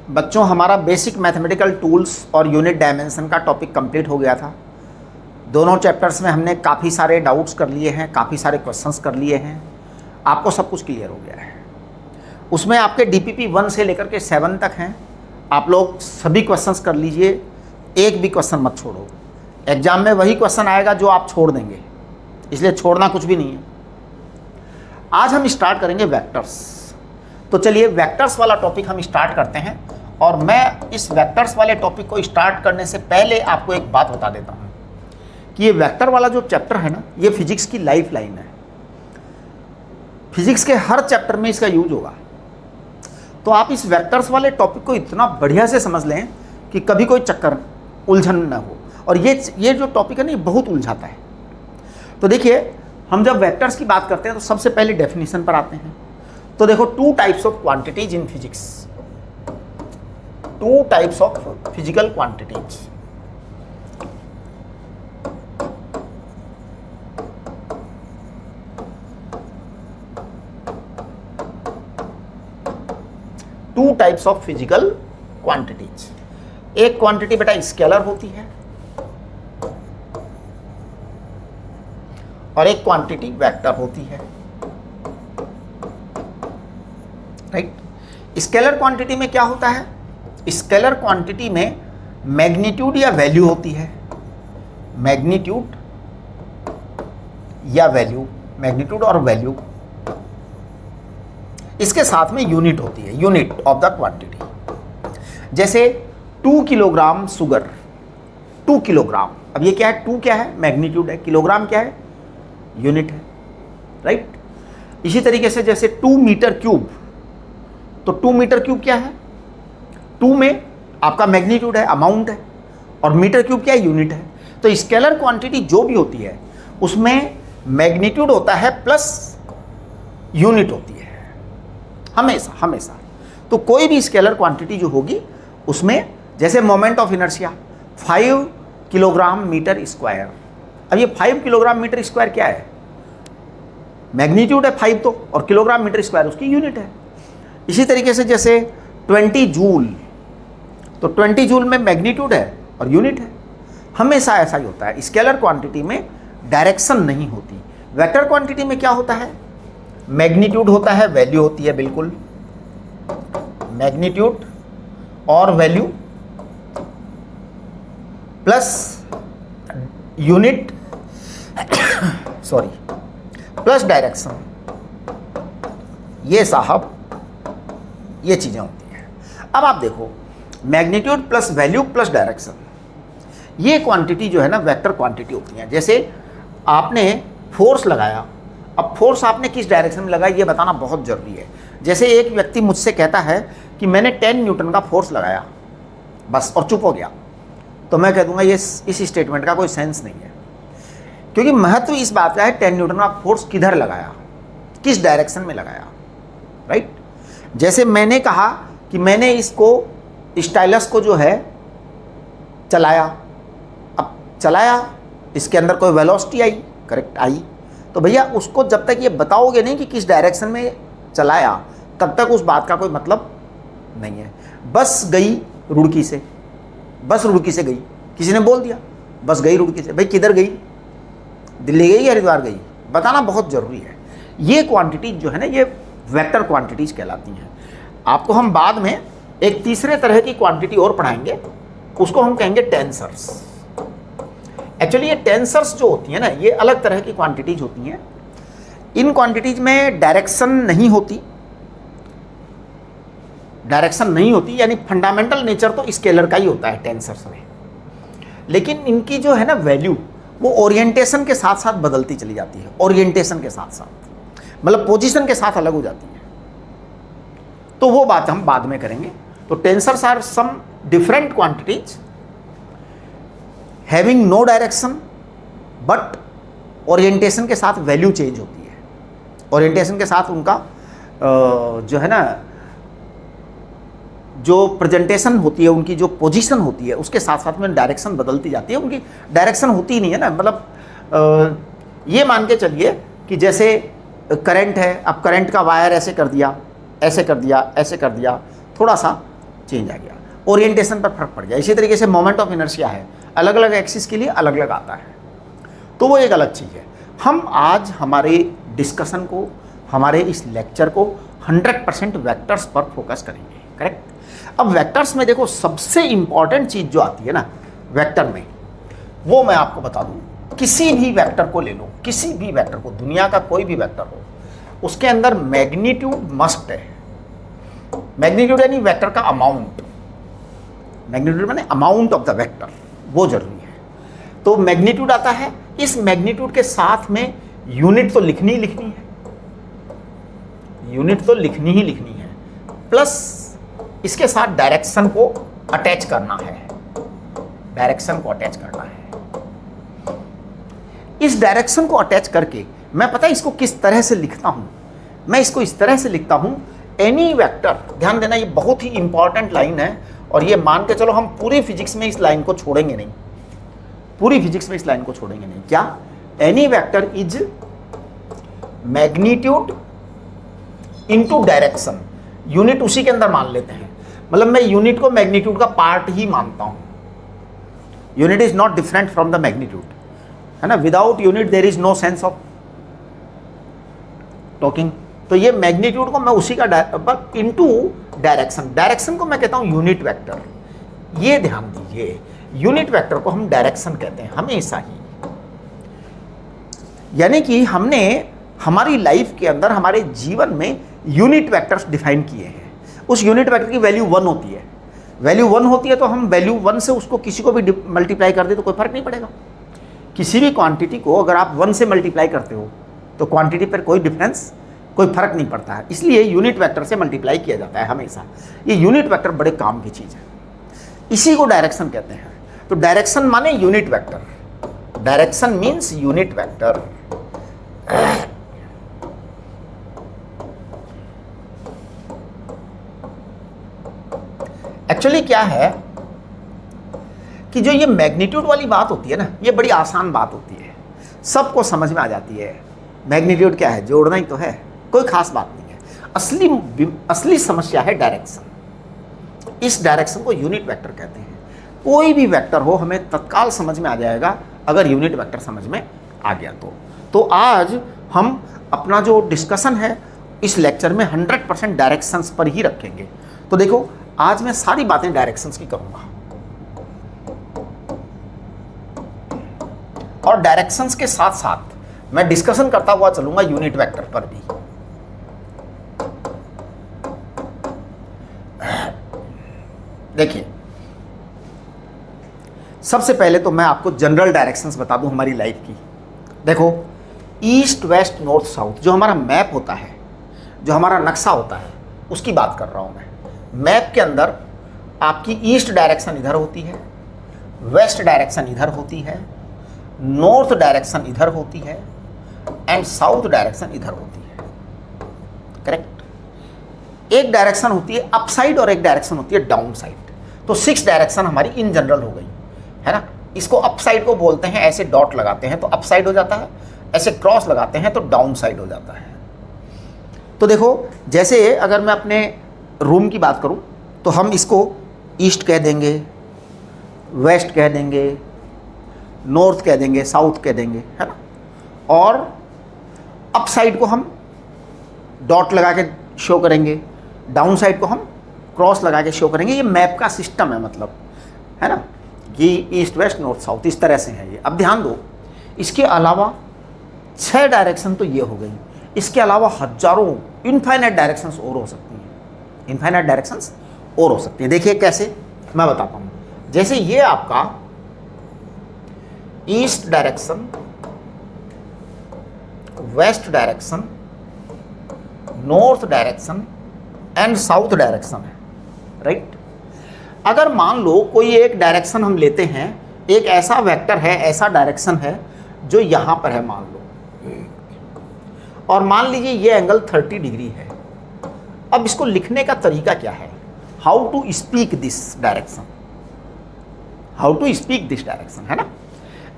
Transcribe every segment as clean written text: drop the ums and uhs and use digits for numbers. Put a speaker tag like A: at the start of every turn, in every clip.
A: बच्चों हमारा basic mathematical tools और यूनिट डायमेंशन का टॉपिक कंप्लीट हो गया था। दोनों चैप्टर्स में हमने काफ़ी सारे डाउट्स कर लिए हैं, काफ़ी सारे क्वेश्चंस कर लिए हैं, आपको सब कुछ क्लियर हो गया है। उसमें आपके DPP 1 से लेकर के 7 तक हैं। आप लोग सभी क्वेश्चंस कर लीजिए, एक भी क्वेश्चन मत छोड़ो। एग्जाम में वही क्वेश्चन आएगा जो आप छोड़ देंगे, इसलिए छोड़ना कुछ भी नहीं है। आज हम स्टार्ट करेंगे वेक्टर्स। तो चलिए वेक्टर्स वाला टॉपिक हम स्टार्ट करते हैं। और मैं इस वेक्टर्स वाले टॉपिक को स्टार्ट करने से पहले आपको एक बात बता देता हूँ कि ये वेक्टर वाला जो चैप्टर है ना, ये फिजिक्स की लाइफ लाइन है। फिजिक्स के हर चैप्टर में इसका यूज होगा। तो आप इस वेक्टर्स वाले टॉपिक को इतना बढ़िया से समझ लें कि कभी कोई चक्कर उलझन न हो। और ये जो टॉपिक है ना, ये बहुत उलझाता है। तो देखिए, हम जब वेक्टर्स की बात करते हैं तो सबसे पहले डेफिनेशन पर आते हैं। तो देखो, two types of quantities in physics, two types of physical quantities. Two types of physical quantities. एक क्वांटिटी बेटा स्केलर होती है और एक क्वांटिटी वेक्टर होती है, राइट। स्केलर क्वांटिटी में क्या होता है? स्केलर क्वांटिटी में मैग्नीट्यूड या वैल्यू होती है, मैग्नीट्यूड या वैल्यू, मैग्नीट्यूड और वैल्यू। इसके साथ में यूनिट होती है, यूनिट ऑफ द क्वांटिटी। जैसे 2 किलोग्राम शुगर, 2 किलोग्राम। अब ये क्या है? 2 क्या है? मैग्नीट्यूड है। किलोग्राम क्या है? यूनिट है, राइट। इसी तरीके से जैसे 2 मीटर क्यूब, तो 2 मीटर क्यूब क्या है? 2 में आपका मैग्नीट्यूड है, अमाउंट है, और मीटर क्यूब क्या है? यूनिट है। तो स्केलर क्वांटिटी जो भी होती है उसमें मैग्नीट्यूड होता है प्लस यूनिट होती है, हमेशा हमेशा। तो कोई भी स्केलर क्वांटिटी जो होगी उसमें, जैसे moment of inertia 5 kilogram metre square. अब ये 5 किलोग्राम मीटर स्क्वायर क्या है? मैग्नीट्यूड है 5 तो, और किलोग्राम मीटर स्क्वायर उसकी यूनिट है। इसी तरीके से जैसे 20 जूल, तो 20 जूल में मैग्नीट्यूड है और यूनिट है। हमेशा ऐसा ही होता है। स्केलर क्वांटिटी में डायरेक्शन नहीं होती। वेक्टर क्वांटिटी में क्या होता है? मैग्नीट्यूड होता है, वैल्यू होती है, बिल्कुल मैग्नीट्यूड और value plus unit sorry plus direction. ये साहब ये चीजें होती हैं। अब आप देखो, magnitude plus value plus direction, ये क्वांटिटी जो है ना वेक्टर क्वांटिटी होती है। जैसे आपने फोर्स लगाया, अब फोर्स आपने किस डायरेक्शन में लगाया ये बताना बहुत जरूरी है। जैसे एक व्यक्ति मुझसे कहता है कि मैंने 10 न्यूटन का फोर्स लगाया बस, और चुप हो गया, तो मैं कह दूंगा ये इस स्टेटमेंट का कोई सेंस नहीं है। क्योंकि महत्व इस बात का है 10 न्यूटन का फोर्स किधर लगाया, किस डायरेक्शन में लगाया, राइट। जैसे मैंने कहा कि मैंने इसको स्टाइलस को जो है चलाया, अब चलाया, इसके अंदर कोई वेलोसिटी आई, करेक्ट आई, तो भैया उसको जब तक ये बताओगे नहीं कि किस डायरेक्शन में चलाया, तब तक उस बात का कोई मतलब नहीं है। बस गई रुड़की से, बस रुड़की से गई, किसी ने बोल दिया बस गई रुड़की से, भाई किधर गई? दिल्ली गई या हरिद्वार गई? बताना बहुत जरूरी है। ये क्वांटिटी जो है ना, ये वेक्टर क्वांटिटीज कहलाती हैं। आपको हम बाद में एक तीसरे तरह की क्वांटिटी और पढ़ाएंगे, उसको हम कहेंगे टेंसर्स। एक्चुअली ये टेंसर्स जो होती है ना, ये अलग तरह की क्वांटिटीज होती हैं। इन क्वांटिटीज में डायरेक्शन नहीं होती, डायरेक्शन नहीं होती, यानी फंडामेंटल नेचर तो स्केलर का ही होता है टेंसर्स में। लेकिन इनकी जो है ना वैल्यू, वो ओरिएंटेशन के साथ साथ बदलती चली जाती है, ओरिएंटेशन के साथ साथ, मतलब पोजीशन के साथ अलग हो जाती है। तो वो बात हम बाद में करेंगे। तो tensors are some different quantities having no direction, but orientation के साथ वैल्यू चेंज होती है। ओरिएंटेशन के साथ उनका जो है ना, जो प्रेजेंटेशन होती है, उनकी जो पोजीशन होती है, उसके साथ साथ में डायरेक्शन बदलती जाती है। उनकी डायरेक्शन होती ही नहीं है ना, मतलब ये मान के चलिए कि जैसे करंट है, अब करंट का वायर ऐसे कर दिया, ऐसे कर दिया, ऐसे कर दिया, थोड़ा सा चेंज आ गया, ओरिएंटेशन पर फर्क पड़ गया। इसी तरीके से मोमेंट ऑफ इनर्शिया है, अलग अलग एक्सिस के लिए अलग अलग आता है, तो वो एक अलग चीज़ है। हम आज हमारे डिस्कशन को, हमारे इस लेक्चर को 100% वेक्टर्स पर फोकस करेंगे, करेक्ट। अब वेक्टर्स में देखो सबसे इंपॉर्टेंट चीज़ जो आती है ना वेक्टर में, वो मैं आपको बता दूं, किसी भी वेक्टर को ले लो, किसी भी वेक्टर को, दुनिया का कोई भी वेक्टर हो, उसके अंदर मैग्नीट्यूड मस्ट है। मैग्नीट्यूड यानी वेक्टर का अमाउंट, मैग्नीट्यूड माने अमाउंट ऑफ द वेक्टर, वो जरूरी है। तो मैग्नीट्यूड आता है, इस मैग्नीट्यूड के साथ में यूनिट तो लिखनी ही लिखनी है, यूनिट तो लिखनी ही लिखनी है, प्लस इसके साथ डायरेक्शन को अटैच करना है, डायरेक्शन को अटैच करना है। इस डायरेक्शन को अटैच करके मैं पता है इसको किस तरह से लिखता हूं, मैं इसको इस तरह से लिखता हूं, एनी वेक्टर, ध्यान देना ये बहुत ही इंपॉर्टेंट लाइन है, और ये मान के चलो हम पूरी फिजिक्स में इस लाइन को छोड़ेंगे नहीं, पूरी फिजिक्स में इस लाइन को छोड़ेंगे नहीं। क्या? Any vector is magnitude into direction, unit उसी के अंदर मान लेते हैं, मतलब मैं यूनिट को मैग्नीट्यूड का पार्ट ही मानता हूं। Unit is not different from the magnitude, है ना। Without unit there is no sense of talking. तो ये मैग्नीट्यूड को मैं उसी का इनटू डायरेक्शन, डायरेक्शन को मैं कहता हूं यूनिट वेक्टर। ये ध्यान दीजिए, यूनिट वेक्टर को हम डायरेक्शन कहते हैं हमेशा ही। यानी कि हमने हमारी लाइफ के अंदर, हमारे जीवन में यूनिट वेक्टर्स डिफाइन किए हैं। उस यूनिट वेक्टर की वैल्यू 1 होती है, वैल्यू 1 होती है, तो हम वैल्यू 1 से उसको किसी को भी मल्टीप्लाई कर दे तो कोई फर्क नहीं पड़ेगा। किसी भी क्वांटिटी को अगर आप 1 से मल्टीप्लाई करते हो तो क्वांटिटी पर कोई डिफरेंस, कोई फर्क नहीं पड़ता है, इसलिए यूनिट वेक्टर से मल्टीप्लाई किया जाता है हमेशा। ये यूनिट वेक्टर बड़े काम की चीज़ है, इसी को डायरेक्शन कहते हैं। तो डायरेक्शन माने unit vector, direction means unit vector. Actually क्या है कि जो ये मैग्नीट्यूड वाली बात होती है ना, ये बड़ी आसान बात होती है, सबको समझ में आ जाती है। मैग्नीट्यूड क्या है? जोड़ना ही तो है, कोई खास बात नहीं है। असली समस्या है डायरेक्शन। इस डायरेक्शन को यूनिट वेक्टर कहते हैं। कोई भी वेक्टर हो हमें तत्काल समझ में आ जाएगा अगर यूनिट वेक्टर समझ में आ गया तो आज हम अपना जो डिस्कशन है इस लेक्चर में 100% डायरेक्शंस पर ही रखेंगे। तो देखो आज मैं सारी बातें डायरेक्शंस की करूंगा, और डायरेक्शंस के साथ साथ मैं डिस्कशन करता हुआ चलूंगा यूनिट वेक्टर पर भी। देखिए, सबसे पहले तो मैं आपको जनरल डायरेक्शंस बता दूं हमारी लाइफ की। देखो, ईस्ट वेस्ट नॉर्थ साउथ जो हमारा मैप होता है, जो हमारा नक्शा होता है, उसकी बात कर रहा हूं मैं। मैप के अंदर आपकी ईस्ट डायरेक्शन इधर होती है, वेस्ट डायरेक्शन इधर होती है, नॉर्थ डायरेक्शन इधर होती है, एंड साउथ डायरेक्शन इधर होती है, करेक्ट। एक डायरेक्शन होती है अप साइड और एक डायरेक्शन होती है डाउन साइड। तो 6 डायरेक्शन हमारी इन जनरल हो गई, है ना। इसको अप साइड को बोलते हैं, ऐसे डॉट लगाते हैं तो अप साइड हो जाता है, ऐसे क्रॉस लगाते हैं तो डाउन साइड हो जाता है। तो देखो, जैसे अगर मैं अपने रूम की बात करूं तो हम इसको ईस्ट कह देंगे, वेस्ट कह देंगे, नॉर्थ कह देंगे, साउथ कह देंगे, है ना। और अप साइड को हम डॉट लगा के शो करेंगे, डाउन साइड को हम क्रॉस लगा के शो करेंगे। ये मैप का सिस्टम है, मतलब, है ना। ये ईस्ट वेस्ट नॉर्थ साउथ इस तरह से है ये। अब ध्यान दो, इसके अलावा 6 डायरेक्शन तो ये हो गई, इसके अलावा हजारों इनफाइनाइट डायरेक्शंस और हो सकती हैं, इनफाइनाइट डायरेक्शंस और हो सकती है। देखिए कैसे, मैं बताता हूँ। जैसे ये आपका east direction, west direction, north direction and south direction है, राइट। अगर मान लो कोई एक डायरेक्शन हम लेते हैं, एक ऐसा वेक्टर है, ऐसा डायरेक्शन है जो यहां पर है मान लो, और मान लीजिए ये एंगल 30 डिग्री है। अब इसको लिखने का तरीका क्या है? How to speak this direction, how to speak this direction, है ना।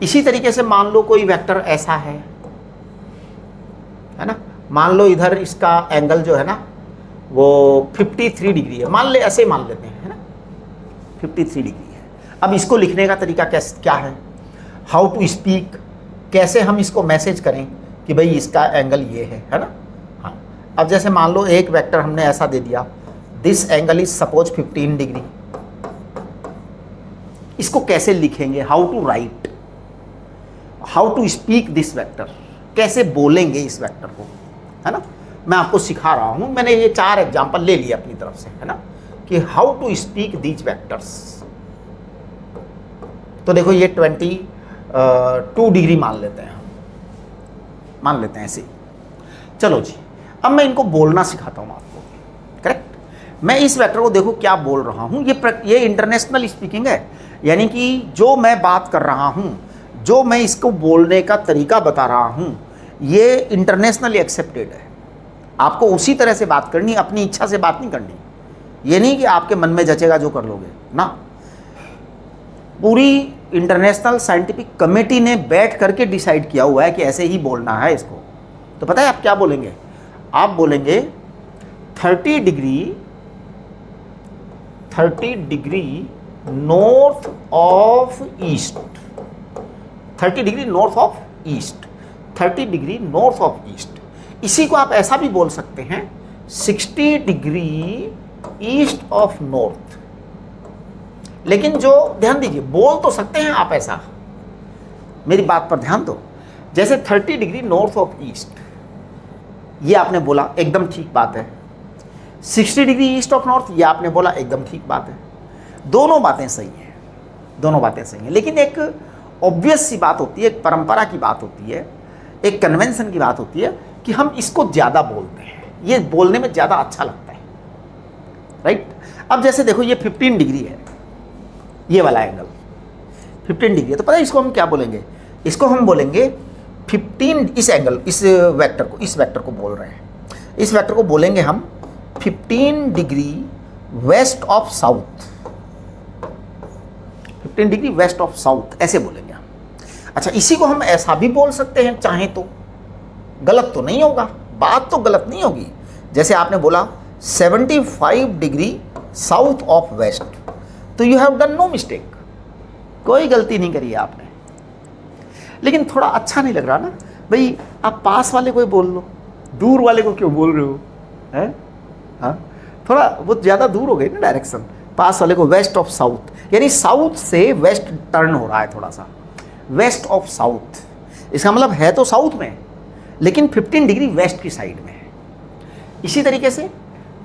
A: इसी तरीके से मान लो कोई वेक्टर ऐसा है ना, मान लो इधर इसका एंगल जो है ना वो 53 डिग्री है, मान ले, ऐसे मान लेते हैं, है ना। 53 डिग्री है। अब इसको लिखने का तरीका क्या है, हाउ टू स्पीक, कैसे हम इसको मैसेज करें कि भाई इसका एंगल ये है ना। हाँ, अब जैसे मान लो एक वेक्टर हमने ऐसा दे दिया, this angle is suppose 15 degree, इसको कैसे लिखेंगे, how to write, how to speak this vector, कैसे बोलेंगे इस वेक्टर को, है ना। मैं आपको सिखा रहा हूं, मैंने ये 4 एग्जांपल ले लिए अपनी तरफ से, है ना, कि how to speak these vectors. तो देखो ये 22 डिग्री मान लेते हैं, मान लेते हैं ऐसे। चलो जी, अब मैं इनको बोलना सिखाता हूं आपको, करेक्ट। मैं इस वेक्टर को देखो क्या बोल रहा हूं, ये इंटरनेशनल स्पीकिंग है, यानी कि जो मैं बात कर रहा हूं, जो मैं इसको बोलने का तरीका बता रहा हूं, ये इंटरनेशनली एक्सेप्टेड है। आपको उसी तरह से बात करनी, अपनी इच्छा से बात नहीं करनी। ये नहीं कि आपके मन में जचेगा जो कर लोगे ना। पूरी इंटरनेशनल साइंटिफिक कमेटी ने बैठ करके डिसाइड किया हुआ है कि ऐसे ही बोलना है इसको। तो पता है आप क्या बोलेंगे, आप बोलेंगे 30 degree north of east, 30 degree north of east, 30 degree north of east. इसी को आप ऐसा भी बोल सकते हैं 60 डिग्री ईस्ट ऑफ नॉर्थ। लेकिन जो ध्यान दीजिए, बोल तो सकते हैं आप ऐसा, मेरी बात पर ध्यान दो। जैसे 30 डिग्री नॉर्थ ऑफ ईस्ट, ये आपने बोला, एकदम ठीक बात है। 60 डिग्री ईस्ट ऑफ नॉर्थ, ये आपने बोला, एकदम ठीक बात है। दोनों बातें सही हैं, दोनों बातें सही हैं। लेकिन एक ऑब्वियस सी बात होती है, एक परंपरा की बात होती है, एक कन्वेंशन की बात होती है कि हम इसको ज़्यादा बोलते हैं, ये बोलने में ज़्यादा अच्छा लगता है, राइट। अब जैसे देखो ये 15 डिग्री है, ये वाला एंगल 15 डिग्री है, तो पता है इसको हम क्या बोलेंगे, इसको हम बोलेंगे 15, इस एंगल, इस वेक्टर को बोल रहे हैं, इस वेक्टर को बोलेंगे हम 15 degree west of south, 15 degree west of south, ऐसे बोलेंगे हम। अच्छा, इसी को हम ऐसा भी बोल सकते हैं चाहें तो, गलत तो नहीं होगा, बात तो गलत नहीं होगी। जैसे आपने बोला 75 डिग्री साउथ ऑफ वेस्ट, तो you have done no mistake, कोई गलती नहीं करी आपने। लेकिन थोड़ा अच्छा नहीं लग रहा ना भाई, आप पास वाले को ही बोल लो, दूर वाले को क्यों बोल रहे हो, है? हाँ, थोड़ा वो ज़्यादा दूर हो गई ना डायरेक्शन। पास वाले को वेस्ट ऑफ साउथ, यानी साउथ से वेस्ट टर्न हो रहा है थोड़ा सा, वेस्ट ऑफ साउथ, इसका मतलब है तो साउथ में, लेकिन 15 डिग्री वेस्ट की साइड में है। इसी तरीके से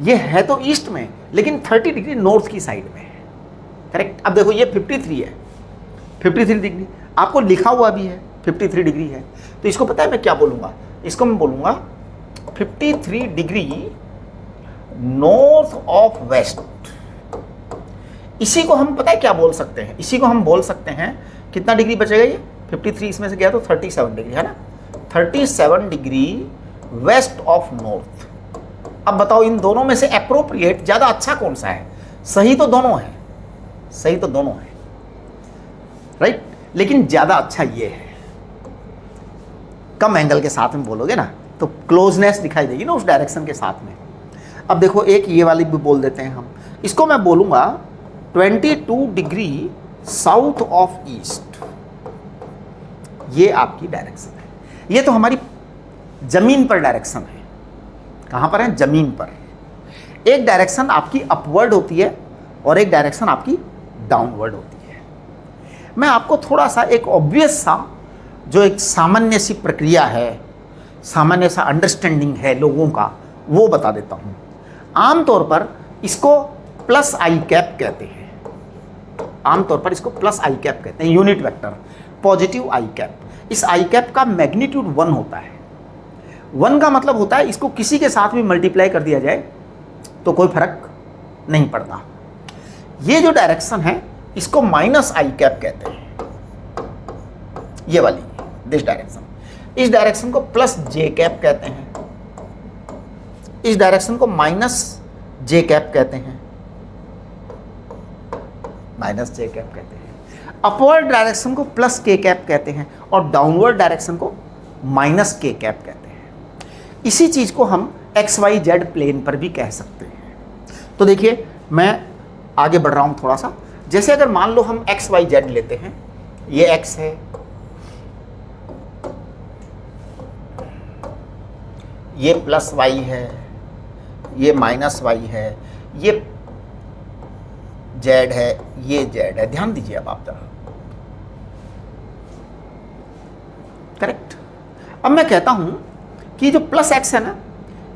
A: ये है तो ईस्ट में, लेकिन 30 डिग्री नॉर्थ की साइड में है, करेक्ट। अब देखो ये 53 है, 53 डिग्री आपको लिखा हुआ भी है, 53 डिग्री है, तो इसको पता है मैं क्या बोलूँगा, इसको मैं बोलूँगा 53 डिग्री नॉर्थ ऑफ वेस्ट। इसी को हम पता है क्या बोल सकते हैं, इसी को हम बोल सकते हैं, कितना डिग्री बचेगा ये, 53 इसमें से गया तो 37 डिग्री है ना, 37 डिग्री वेस्ट ऑफ नॉर्थ। अब बताओ इन दोनों में से एप्रोप्रिएट ज़्यादा अच्छा कौन सा है? सही तो दोनों है, सही तो दोनों है, राइट, लेकिन ज़्यादा अच्छा ये है। कम एंगल के साथ में बोलोगे ना तो क्लोजनेस दिखाई देगी ना उस डायरेक्शन के साथ में। अब देखो एक ये वाली भी बोल देते हैं हम, इसको मैं बोलूँगा 22 डिग्री साउथ ऑफ ईस्ट। ये आपकी डायरेक्शन है, ये तो हमारी जमीन पर डायरेक्शन है। कहाँ पर है? जमीन पर। एक डायरेक्शन आपकी अपवर्ड होती है और एक डायरेक्शन आपकी डाउनवर्ड होती है। मैं आपको थोड़ा सा एक ऑब्वियस सा, जो एक सामान्य सी प्रक्रिया है, सामान्य सा अंडरस्टैंडिंग है लोगों का, वो बता देता हूँ। आमतौर पर इसको प्लस आई कैप कहते हैं, आमतौर पर इसको प्लस आई कैप कहते हैं, यूनिट वेक्टर, पॉजिटिव आई कैप। इस आई कैप का मैग्नीट्यूड 1 होता है। 1 का मतलब होता है इसको किसी के साथ भी मल्टीप्लाई कर दिया जाए तो कोई फर्क नहीं पड़ता। ये जो डायरेक्शन है इसको माइनस आई कैप कहते हैं, ये वाली, दिस डायरेक्शन। इस डायरेक्शन को प्लस जे कैप कहते हैं, इस डायरेक्शन को माइनस जे कैप कहते हैं, माइनस जे कैप कहते हैं। अपवर्ड डायरेक्शन को प्लस के कैप कहते हैं और डाउनवर्ड डायरेक्शन को माइनस के कैप कहते हैं। इसी चीज को हम एक्स वाई जेड प्लेन पर भी कह सकते हैं। तो देखिए मैं आगे बढ़ रहा हूं थोड़ा सा। जैसे अगर मान लो हम एक्स वाई जेड लेते हैं, ये एक्स है, ये प्लस वाई है, ये माइनस वाई है, ये जेड है, ये जेड है। ध्यान दीजिए अब आप जरा, करेक्ट। अब मैं कहता हूं कि जो प्लस एक्स है ना,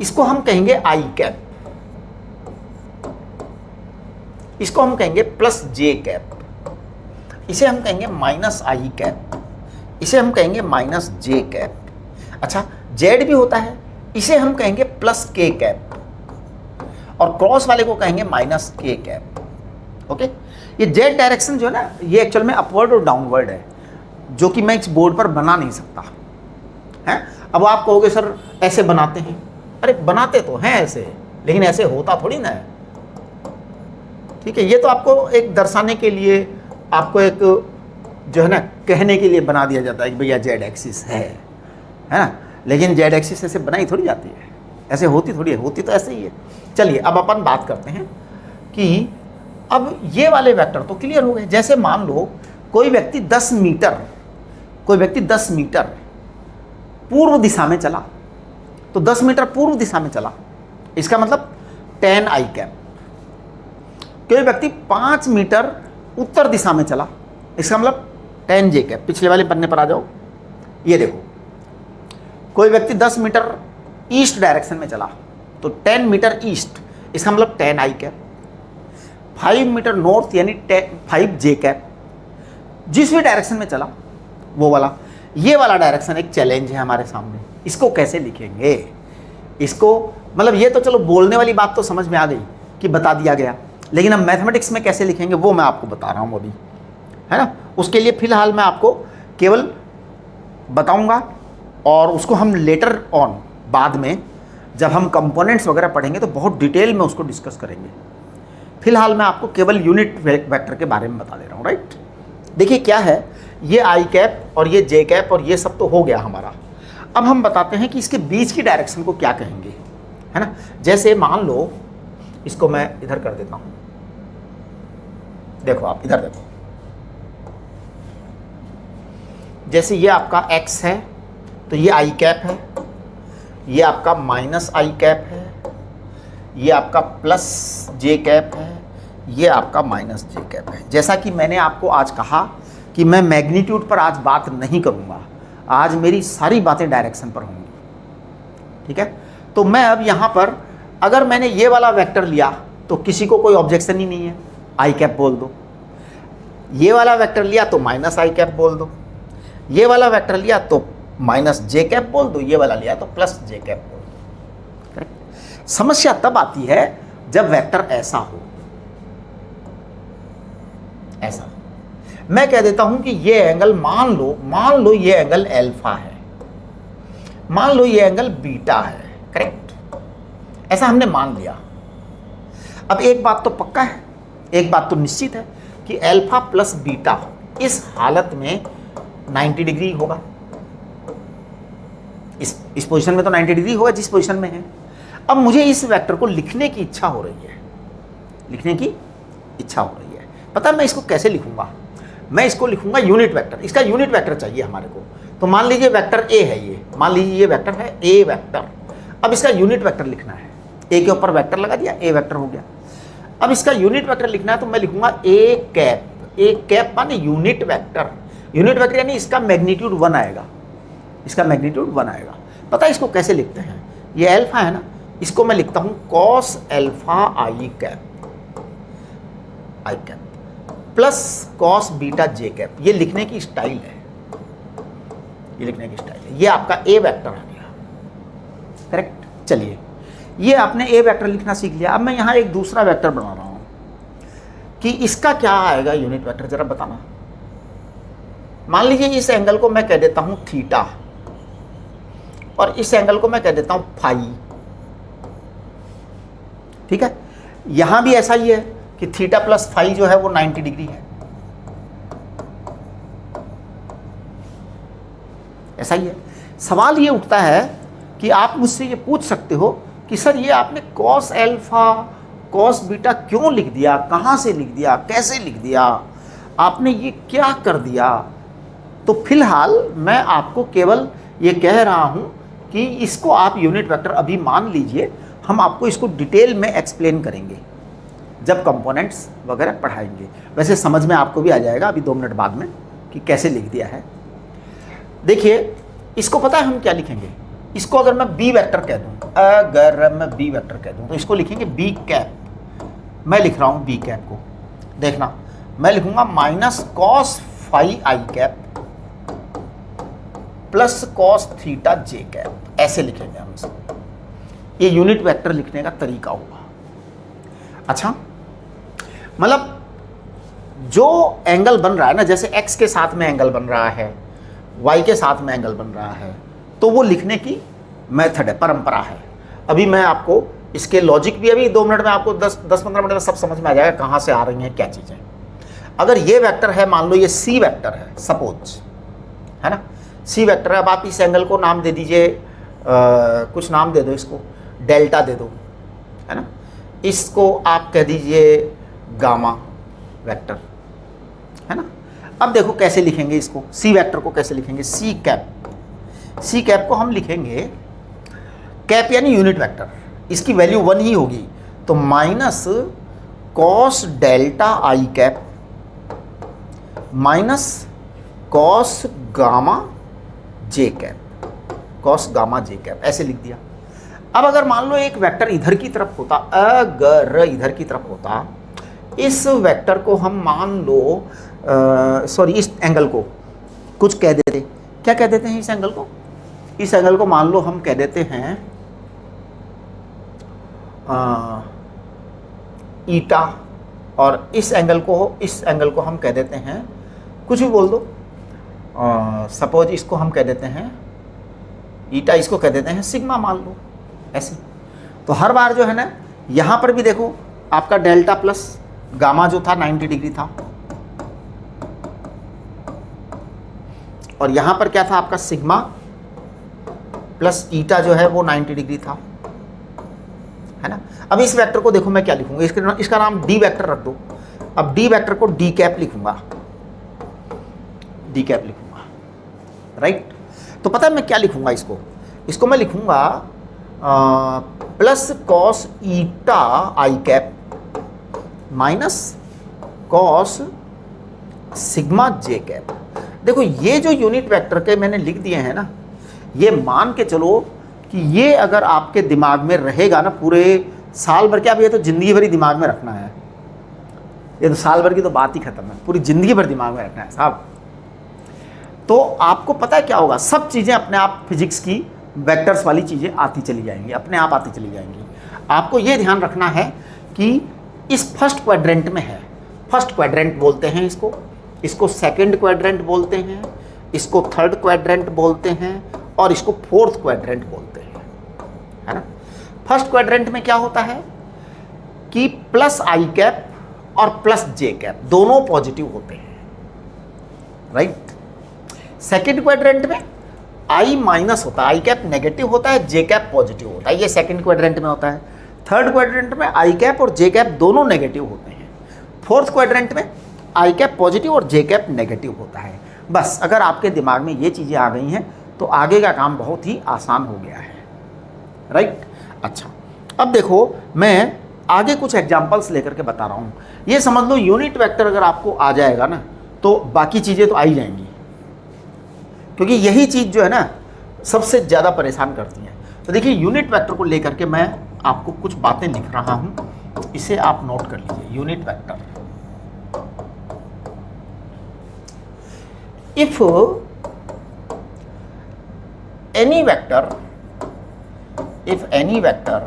A: इसको हम कहेंगे आई कैप, इसको हम कहेंगे प्लस जे कैप, इसे हम कहेंगे माइनस आई कैप, इसे हम कहेंगे माइनस जे कैप। अच्छा, जेड भी होता है, इसे हम कहेंगे प्लस के कैप, और क्रॉस वाले को कहेंगे माइनस के कैप। ओके, ये जेड डायरेक्शन जो है ना, ये एक्चुअल में अपवर्ड और डाउनवर्ड है, जो कि मैं इस बोर्ड पर बना नहीं सकता है। अब आप कहोगे सर ऐसे बनाते हैं, अरे बनाते तो हैं ऐसे, लेकिन ऐसे होता थोड़ी ना है। ठीक है, ये तो आपको एक दर्शाने के लिए, आपको एक जो है ना कहने के लिए बना दिया जाता है कि भैया जेड एक्सिस है ना, लेकिन जेड एक्सिस ऐसे बनाई थोड़ी जाती है, ऐसे होती थोड़ी है, होती तो ऐसे ही है। चलिए अब अपन बात करते हैं कि अब ये वाले वेक्टर तो क्लियर हो गए। जैसे मान लो कोई व्यक्ति 10 मीटर, कोई व्यक्ति 10 मीटर पूर्व दिशा में चला, तो 10 मीटर पूर्व दिशा में चला, इसका मतलब 10 आई कैप। कोई व्यक्ति 5 मीटर उत्तर दिशा में चला, इसका मतलब 10 जे कैप। पिछले वाले पन्ने पर आ जाओ, ये देखो, कोई व्यक्ति 10 मीटर ईस्ट डायरेक्शन में चला, तो 10 मीटर ईस्ट, इसका मतलब 10 आई कैप। 5 मीटर नॉर्थ यानी 5 जे कैप। जिस भी डायरेक्शन में चला वो वाला, ये वाला डायरेक्शन एक चैलेंज है हमारे सामने। इसको कैसे लिखेंगे, इसको मतलब ये तो चलो बोलने वाली बात तो समझ में आ गई कि बता दिया गया, लेकिन अब मैथमेटिक्स में कैसे लिखेंगे वो मैं आपको बता रहा हूँ अभी, है ना। उसके लिए फिलहाल मैं आपको केवल बताऊंगा, और उसको हम लेटर ऑन बाद में जब हम कंपोनेंट्स वगैरह पढ़ेंगे तो बहुत डिटेल में उसको डिस्कस करेंगे। फिलहाल मैं आपको केवल यूनिट वेक्टर के बारे में बता दे रहा हूँ, राइट। देखिए क्या है, ये आई कैप और ये जे कैप और ये सब तो हो गया हमारा। अब हम बताते हैं कि इसके बीच की डायरेक्शन को क्या कहेंगे, है ना। जैसे मान लो इसको मैं इधर कर देता हूं, देखो आप इधर देखो, जैसे ये आपका x है तो ये आई कैप है, ये आपका माइनस आई कैप है, ये आपका प्लस जे कैप है, ये आपका माइनस जे कैप है। जैसा कि मैंने आपको आज कहा कि मैं मैग्नीट्यूड पर आज बात नहीं करूंगा, आज मेरी सारी बातें डायरेक्शन पर होंगी, ठीक है। तो मैं अब यहाँ पर अगर मैंने ये वाला वेक्टर लिया तो किसी को कोई ऑब्जेक्शन ही नहीं है, आई कैप बोल दो। ये वाला वेक्टर लिया तो माइनस आई कैप बोल दो, ये वाला वेक्टर लिया तो माइनस जे कैप बोल दो, ये वाला लिया तो प्लस जे कैप बोल दो। करेक्ट। समस्या तब आती है जब वेक्टर ऐसा हो, ऐसा। मैं कह देता हूं कि ये एंगल मान लो ये एंगल अल्फा है, मान लो ये एंगल बीटा है, करेक्ट। ऐसा हमने मान लिया। अब एक बात तो पक्का है, एक बात तो निश्चित है कि अल्फा प्लस बीटा इस हालत में 90 डिग्री होगा। इस पोजीशन में तो 90 डिग्री होगा जिस पोजीशन में है। अब मुझे इस वेक्टर को लिखने की इच्छा हो रही है, लिखने की इच्छा हो रही है। पता है मैं इसको कैसे लिखूंगा, मैं इसको लिखूंगा यूनिट वेक्टर। इसका यूनिट वेक्टर चाहिए हमारे को। तो मान लीजिए वेक्टर ए है, ये मान लीजिए ये वेक्टर है ए वेक्टर। अब इसका यूनिट वेक्टर लिखना है, ए के ऊपर वेक्टर लगा दिया, ए वेक्टर हो गया। अब इसका यूनिट वेक्टर लिखना है तो मैं लिखूंगा ए कैप। ए कैप माने यूनिट वेक्टर। यूनिट वेक्टर यानी इसका मैग्नीट्यूड 1 आएगा, इसका मैग्नीट्यूड 1 आएगा। पता है इसको कैसे लिखते हैं, ये अल्फा है ना, इसको मैं लिखता हूं कॉस अल्फा आई कैप, आई cap plus cos beta J cap. ये लिखने की स्टाइल है, ये लिखने की स्टाइल है। ये आपका ए वेक्टर आ गया, करेक्ट। चलिए ये आपने ए वेक्टर लिखना सीख लिया। अब मैं यहाँ एक दूसरा वेक्टर बना रहा हूँ कि इसका क्या आएगा यूनिट वेक्टर, जरा बताना। मान लीजिए इस एंगल को मैं कह देता हूँ थीटा और इस एंगल को मैं कह देता हूँ फाई, ठीक है। यहां भी ऐसा ही है कि थीटा प्लस फाई जो है वो 90 डिग्री है, ऐसा ही है। सवाल ये उठता है कि आप मुझसे ये पूछ सकते हो कि सर ये आपने कॉस अल्फा कॉस बीटा क्यों लिख दिया, कहाँ से लिख दिया, कैसे लिख दिया, आपने ये क्या कर दिया। तो फिलहाल मैं आपको केवल ये कह रहा हूँ कि इसको आप यूनिट वेक्टर अभी मान लीजिए, हम आपको इसको डिटेल में एक्सप्लेन करेंगे जब कंपोनेंट्स वगैरह पढ़ाएंगे। वैसे समझ में आपको भी आ जाएगा अभी 2 मिनट बाद में कि कैसे लिख दिया है। देखिए इसको पता है हम क्या लिखेंगे, इसको अगर मैं बी वेक्टर कह दूं, अगर मैं बी वेक्टर कह दूं तो इसको लिखेंगे बी कैप। मैं लिख रहा हूं बी कैप को, देखना मैं लिखूंगा माइनस कॉस फाई आई कैप प्लस कॉस थीटा जे कैप, ऐसे लिखेंगे हम इसको। ये यूनिट वेक्टर लिखने का तरीका होगा। अच्छा, मतलब जो एंगल बन रहा है ना, जैसे x के साथ में एंगल बन रहा है, y के साथ में एंगल बन रहा है, तो वो लिखने की मेथड है, परंपरा है। अभी मैं आपको इसके लॉजिक भी अभी 2 मिनट में आपको 10-15 मिनट में सब समझ में आ जाएगा कहाँ से आ रही हैं क्या चीज़ें। अगर ये वेक्टर है, मान लो ये c वेक्टर है सपोज, है ना, c वेक्टर है। अब आप इस एंगल को नाम दे दीजिए, कुछ नाम दे दो, इसको डेल्टा दे दो, है ना, इसको आप कह दीजिए गामा वेक्टर, है ना। अब देखो कैसे लिखेंगे इसको, सी वेक्टर को कैसे लिखेंगे, सी कैप। सी कैप को हम लिखेंगे, कैप यानी यूनिट वेक्टर, इसकी वैल्यू 1 ही होगी, तो माइनस कॉस डेल्टा आई कैप माइनस कॉस गामा जे कैप, कॉस गामा जे कैप, ऐसे लिख दिया। अब अगर मान लो एक वेक्टर इधर की तरफ होता, अगर इधर की तरफ होता, इस वेक्टर को हम मान लो सॉरी इस एंगल को कुछ कह देते, क्या कह देते हैं इस एंगल को, इस एंगल को मान लो हम कह देते हैं ईटा, और इस एंगल को हम कह देते हैं, कुछ भी बोल दो, सपोज इसको हम कह देते हैं ईटा, इसको कह देते हैं सिग्मा मान लो, ऐसे। तो हर बार जो है ना, यहाँ पर भी देखो आपका डेल्टा प्लस गामा जो था 90 डिग्री था, और यहाँ पर क्या था आपका सिग्मा प्लस ईटा जो है वो 90 डिग्री था, है ना। अब इस वेक्टर को देखो मैं क्या लिखूंगा, इसका नाम डी वेक्टर रख दो। अब डी वेक्टर को डी कैप लिखूंगा, डी कैप लिखूंगा, राइट। तो पता है मैं क्या लिखूंगा, इसको मैं लिखूंगा प्लस कॉस ईटा आई कैप माइनस कॉस सिग्मा जे कैप। देखो ये जो यूनिट वेक्टर के मैंने लिख दिए हैं ना, ये मान के चलो कि ये अगर आपके दिमाग में रहेगा ना पूरे साल भर, क्या अब ये तो जिंदगी भर ही दिमाग में रखना है, ये तो साल भर की तो बात ही खत्म है, पूरी जिंदगी भर दिमाग में रखना है साहब। तो आपको पता है क्या होगा, सब चीज़ें अपने आप फिजिक्स की वेक्टर्स वाली चीज़ें आती चली जाएंगी, अपने आप आती चली जाएंगी। आपको ये ध्यान रखना है कि इस फर्स्ट क्वाड्रेंट में है, फर्स्ट क्वाड्रेंट बोलते हैं इसको सेकंड क्वाड्रेंट बोलते हैं, इसको थर्ड क्वाड्रेंट बोलते हैं, और इसको फोर्थ क्वाड्रेंट बोलते हैं, है ना। फर्स्ट क्वाड्रेंट में क्या होता है कि प्लस आई कैप और प्लस जे कैप दोनों पॉजिटिव होते हैं, राइट। सेकंड क्वाड्रेंट में आई माइनस होता है, आई कैप नेगेटिव होता है, जे कैप पॉजिटिव होता है, ये सेकंड क्वाड्रेंट में होता है। थर्ड क्वाड्रेंट में आई कैप और जे कैप दोनों नेगेटिव होते हैं। फोर्थ क्वाड्रेंट में आई कैप पॉजिटिव और जे कैप नेगेटिव होता है। बस अगर आपके दिमाग में ये चीज़ें आ गई हैं तो आगे का काम बहुत ही आसान हो गया है, राइट। अच्छा, अब देखो मैं आगे कुछ एग्जांपल्स लेकर के बता रहा हूँ। ये समझ लो यूनिट वेक्टर अगर आपको आ जाएगा ना तो बाकी चीज़ें तो आ ही जाएंगी, क्योंकि यही चीज़ जो है ना सबसे ज़्यादा परेशान करती हैं। तो देखिए यूनिट वेक्टर को लेकर के मैं आपको कुछ बातें लिख रहा हूँ, इसे आप नोट कर लीजिए। Unit vector, if any vector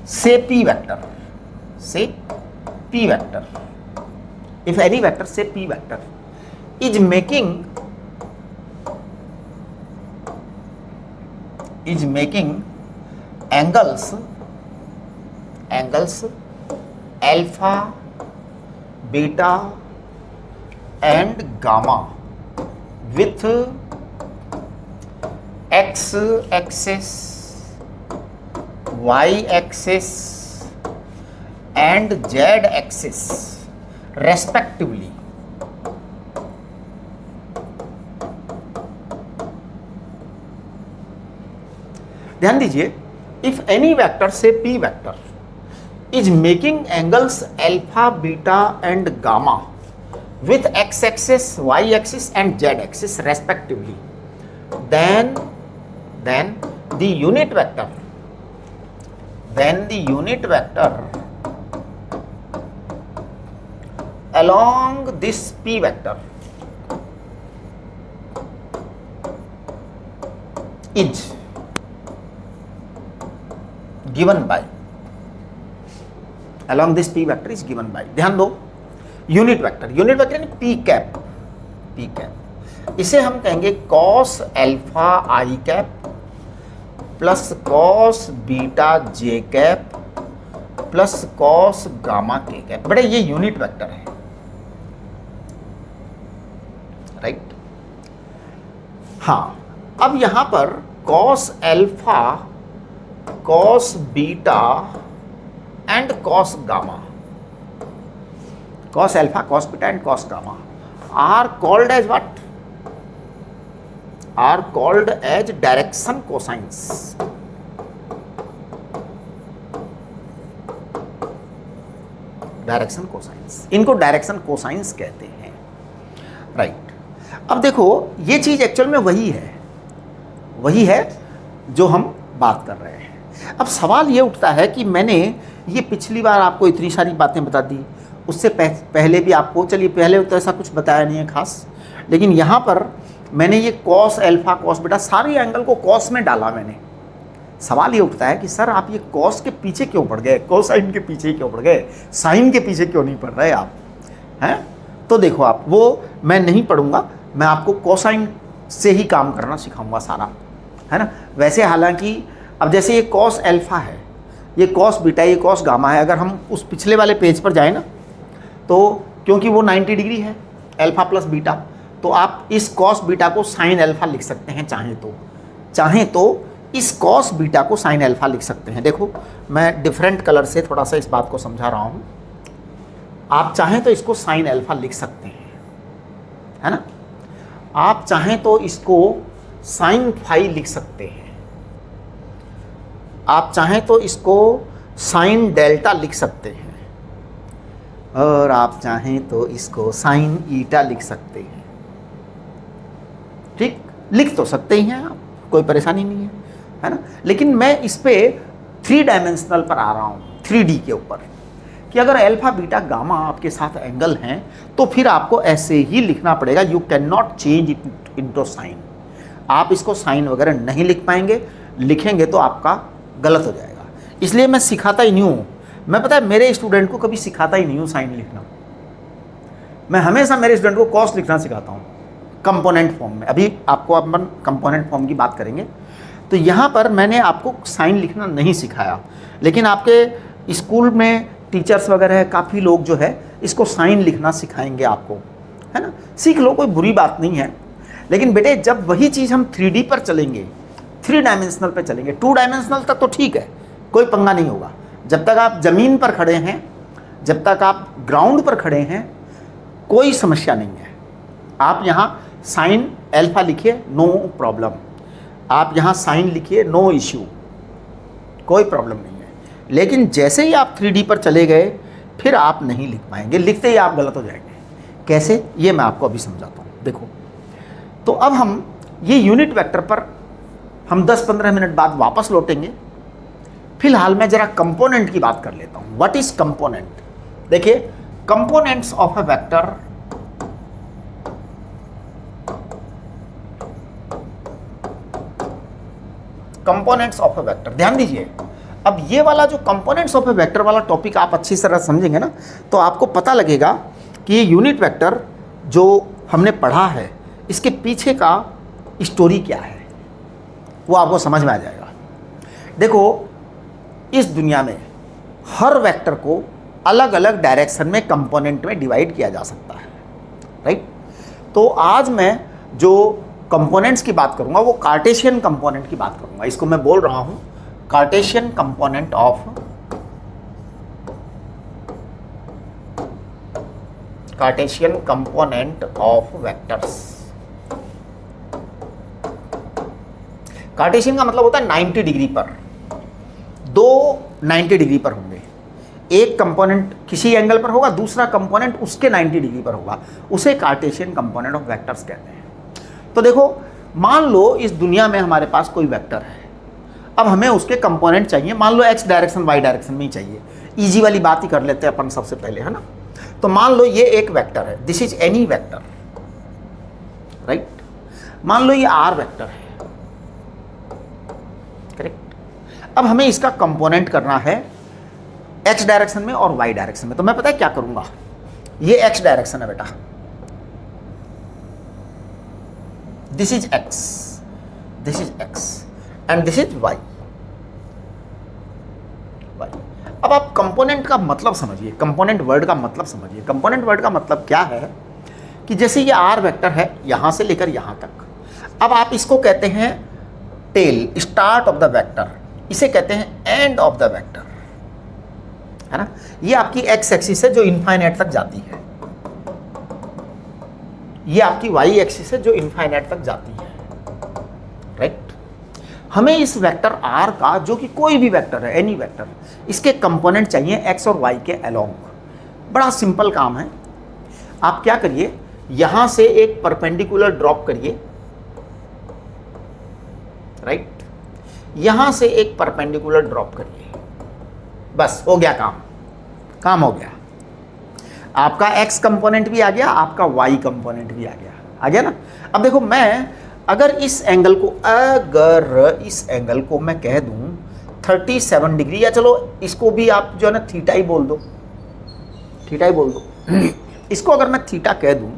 A: say p vector, if any vector say p vector is making angles alpha, beta and gamma with x axis, y axis and z axis respectively. ध्यान दीजिए, if any vector से p vector is making angles alpha, beta and gamma with x axis, y axis and z axis respectively, then the unit vector along this p vector is given by, along this p vector is given by, ध्यान दो, unit vector यानी p cap, इसे हम कहेंगे cos alpha i cap plus cos beta j cap plus cos gamma k cap. बड़े ये unit vector है, right. हाँ, अब यहां पर cos alpha, cos beta and cos gamma, cos alpha, cos beta and cos gamma are called as what? Are called as direction cosines. Direction cosines, इनको direction cosines कहते हैं, राइट। अब देखो, ये चीज एक्चुअल में वही है जो हम बात कर रहे हैं। अब सवाल ये उठता है कि मैंने ये पिछली बार आपको इतनी सारी बातें बता दी, उससे पहले भी आपको, चलिए पहले तो ऐसा कुछ बताया नहीं है खास, लेकिन यहाँ पर मैंने ये cos अल्फा, cos बीटा, सारे एंगल को cos में डाला मैंने। सवाल ये उठता है कि सर आप ये cos के पीछे क्यों पड़ गए, कोसाइन के पीछे क्यों पड़ गए, साइन के पीछे क्यों नहीं पड़ रहे आप, हैं? तो देखो, आप वो मैं नहीं पढ़ूंगा, मैं आपको कोसाइन से ही काम करना सिखाऊंगा सारा, है ना। वैसे हालांकि अब जैसे ये cos अल्फा है, ये cos बीटा, ये cos गामा है, अगर हम उस पिछले वाले पेज पर जाए ना, तो क्योंकि वो 90 डिग्री है अल्फा प्लस बीटा, तो आप इस cos बीटा को sin अल्फा लिख सकते हैं, चाहें तो इस cos बीटा को sin अल्फा लिख सकते हैं। देखो, मैं डिफरेंट कलर से थोड़ा सा इस बात को समझा रहा हूँ। आप चाहें तो इसको sin अल्फा लिख सकते हैं, है ना। आप चाहें तो इसको sin फाई लिख सकते हैं, आप चाहें तो इसको sin डेल्टा लिख सकते हैं, और आप चाहें तो इसको sin ईटा लिख सकते हैं। ठीक, लिख तो सकते ही हैं आप, कोई परेशानी नहीं है ना। लेकिन मैं इस पे 3 डायमेंशनल पर आ रहा हूँ, 3D के ऊपर, कि अगर अल्फा बीटा गामा आपके साथ एंगल हैं तो फिर आपको ऐसे ही लिखना पड़ेगा। You can not change it into sine. आप इसको साइन वगैरह नहीं लिख पाएंगे, लिखेंगे तो आपका गलत हो जाएगा। इसलिए मैं सिखाता ही नहीं हूँ। मैं पता है मेरे स्टूडेंट को कभी सिखाता ही नहीं हूँ साइन लिखना। मैं हमेशा मेरे स्टूडेंट को कॉस लिखना सिखाता हूँ कंपोनेंट फॉर्म में। अभी आपको अपन कंपोनेंट फॉर्म की बात करेंगे। तो यहाँ पर मैंने आपको साइन लिखना नहीं सिखाया, लेकिन आपके स्कूल में टीचर्स वगैरह काफ़ी लोग जो है इसको साइन लिखना सिखाएंगे आपको, है ना। सीख लो, कोई बुरी बात नहीं है। लेकिन बेटे जब वही चीज़ हम 3D पर चलेंगे, 3 डायमेंशनल पर चलेंगे, 2 डायमेंशनल तक तो ठीक है, कोई पंगा नहीं होगा। जब तक आप ज़मीन पर खड़े हैं, जब तक आप ग्राउंड पर खड़े हैं, कोई समस्या नहीं है। आप यहाँ साइन अल्फा लिखिए, नो प्रॉब्लम। आप यहाँ साइन लिखिए, नो इश्यू, कोई प्रॉब्लम नहीं है। लेकिन जैसे ही आप 3D पर चले गए फिर आप नहीं लिख पाएंगे, लिखते ही आप गलत हो जाएंगे। कैसे, ये मैं आपको अभी समझाता हूँ। देखो, तो अब हम ये यूनिट वेक्टर पर हम 10-15 मिनट बाद वापस लौटेंगे। फिलहाल मैं जरा कंपोनेंट की बात कर लेता हूँ। What is component? देखिए, components of a vector components of a vector, ध्यान दीजिए। अब ये वाला जो कंपोनेंट्स ऑफ अ वेक्टर वाला टॉपिक आप अच्छी तरह समझेंगे ना, तो आपको पता लगेगा कि ये यूनिट वेक्टर जो हमने पढ़ा है इसके पीछे का स्टोरी क्या है, वो आपको समझ में आ जाएगा। देखो, इस दुनिया में हर वेक्टर को अलग अलग डायरेक्शन में कंपोनेंट में डिवाइड किया जा सकता है, राइट। तो आज मैं जो कंपोनेंट्स की बात करूंगा वो कार्टेशियन कंपोनेंट की बात करूंगा। इसको मैं बोल रहा हूं Cartesian component of Cartesian component of vectors. Cartesian का मतलब होता है 90 डिग्री पर, दो 90 डिग्री पर होंगे, एक कंपोनेंट किसी एंगल पर होगा, दूसरा कंपोनेंट उसके 90 डिग्री पर होगा, उसे कार्टेशियन कंपोनेंट ऑफ वेक्टर्स कहते हैं। तो देखो, मान लो इस दुनिया में हमारे पास कोई वेक्टर है, अब हमें उसके कंपोनेंट चाहिए, मान लो एक्स डायरेक्शन वाई डायरेक्शन में ही चाहिए। इजी वाली बात ही कर लेते हैं अपन सबसे पहले, है ना। तो मान लो ये एक वेक्टर है, this is any vector, right. मान लो ये आर वेक्टर है, करेक्ट। अब हमें इसका कंपोनेंट करना है एक्स डायरेक्शन में और वाई डायरेक्शन में। तो मैं पता है क्या करूंगा, ये एक्स डायरेक्शन है बेटा, this is X and this is Y. अब आप कंपोनेंट का मतलब समझिए, कंपोनेंट वर्ड का मतलब समझिए। कंपोनेंट वर्ड का मतलब क्या है कि जैसे ये आर वेक्टर है यहां से लेकर यहां तक, अब आप इसको कहते हैं tail, start of the vector, इसे कहते हैं एंड ऑफ द वेक्टर, है ना। ये आपकी एक्स एक्सिस है जो इनफाइनाइट तक जाती है, ये आपकी वाई एक्सिस है जो इनफाइनाइट तक जाती है, राइट। हमें इस वेक्टर आर का, जो कि कोई भी वेक्टर है, एनी वेक्टर, इसके कंपोनेंट चाहिए एक्स और वाई के अलोंग। बड़ा सिंपल काम है, आप क्या करिए, यहां से एक परपेंडिकुलर ड्रॉप करिए, राइट, यहां से एक परपेंडिकुलर ड्रॉप करिए, बस हो गया काम हो गया। आपका एक्स कंपोनेंट भी आ गया, आपका वाई कंपोनेंट भी आ गया ना। अब देखो, मैं अगर इस एंगल को मैं कह दूं 37 डिग्री, या चलो इसको भी आप जो है ना थीटा ही बोल दो, इसको अगर मैं थीटा कह दूं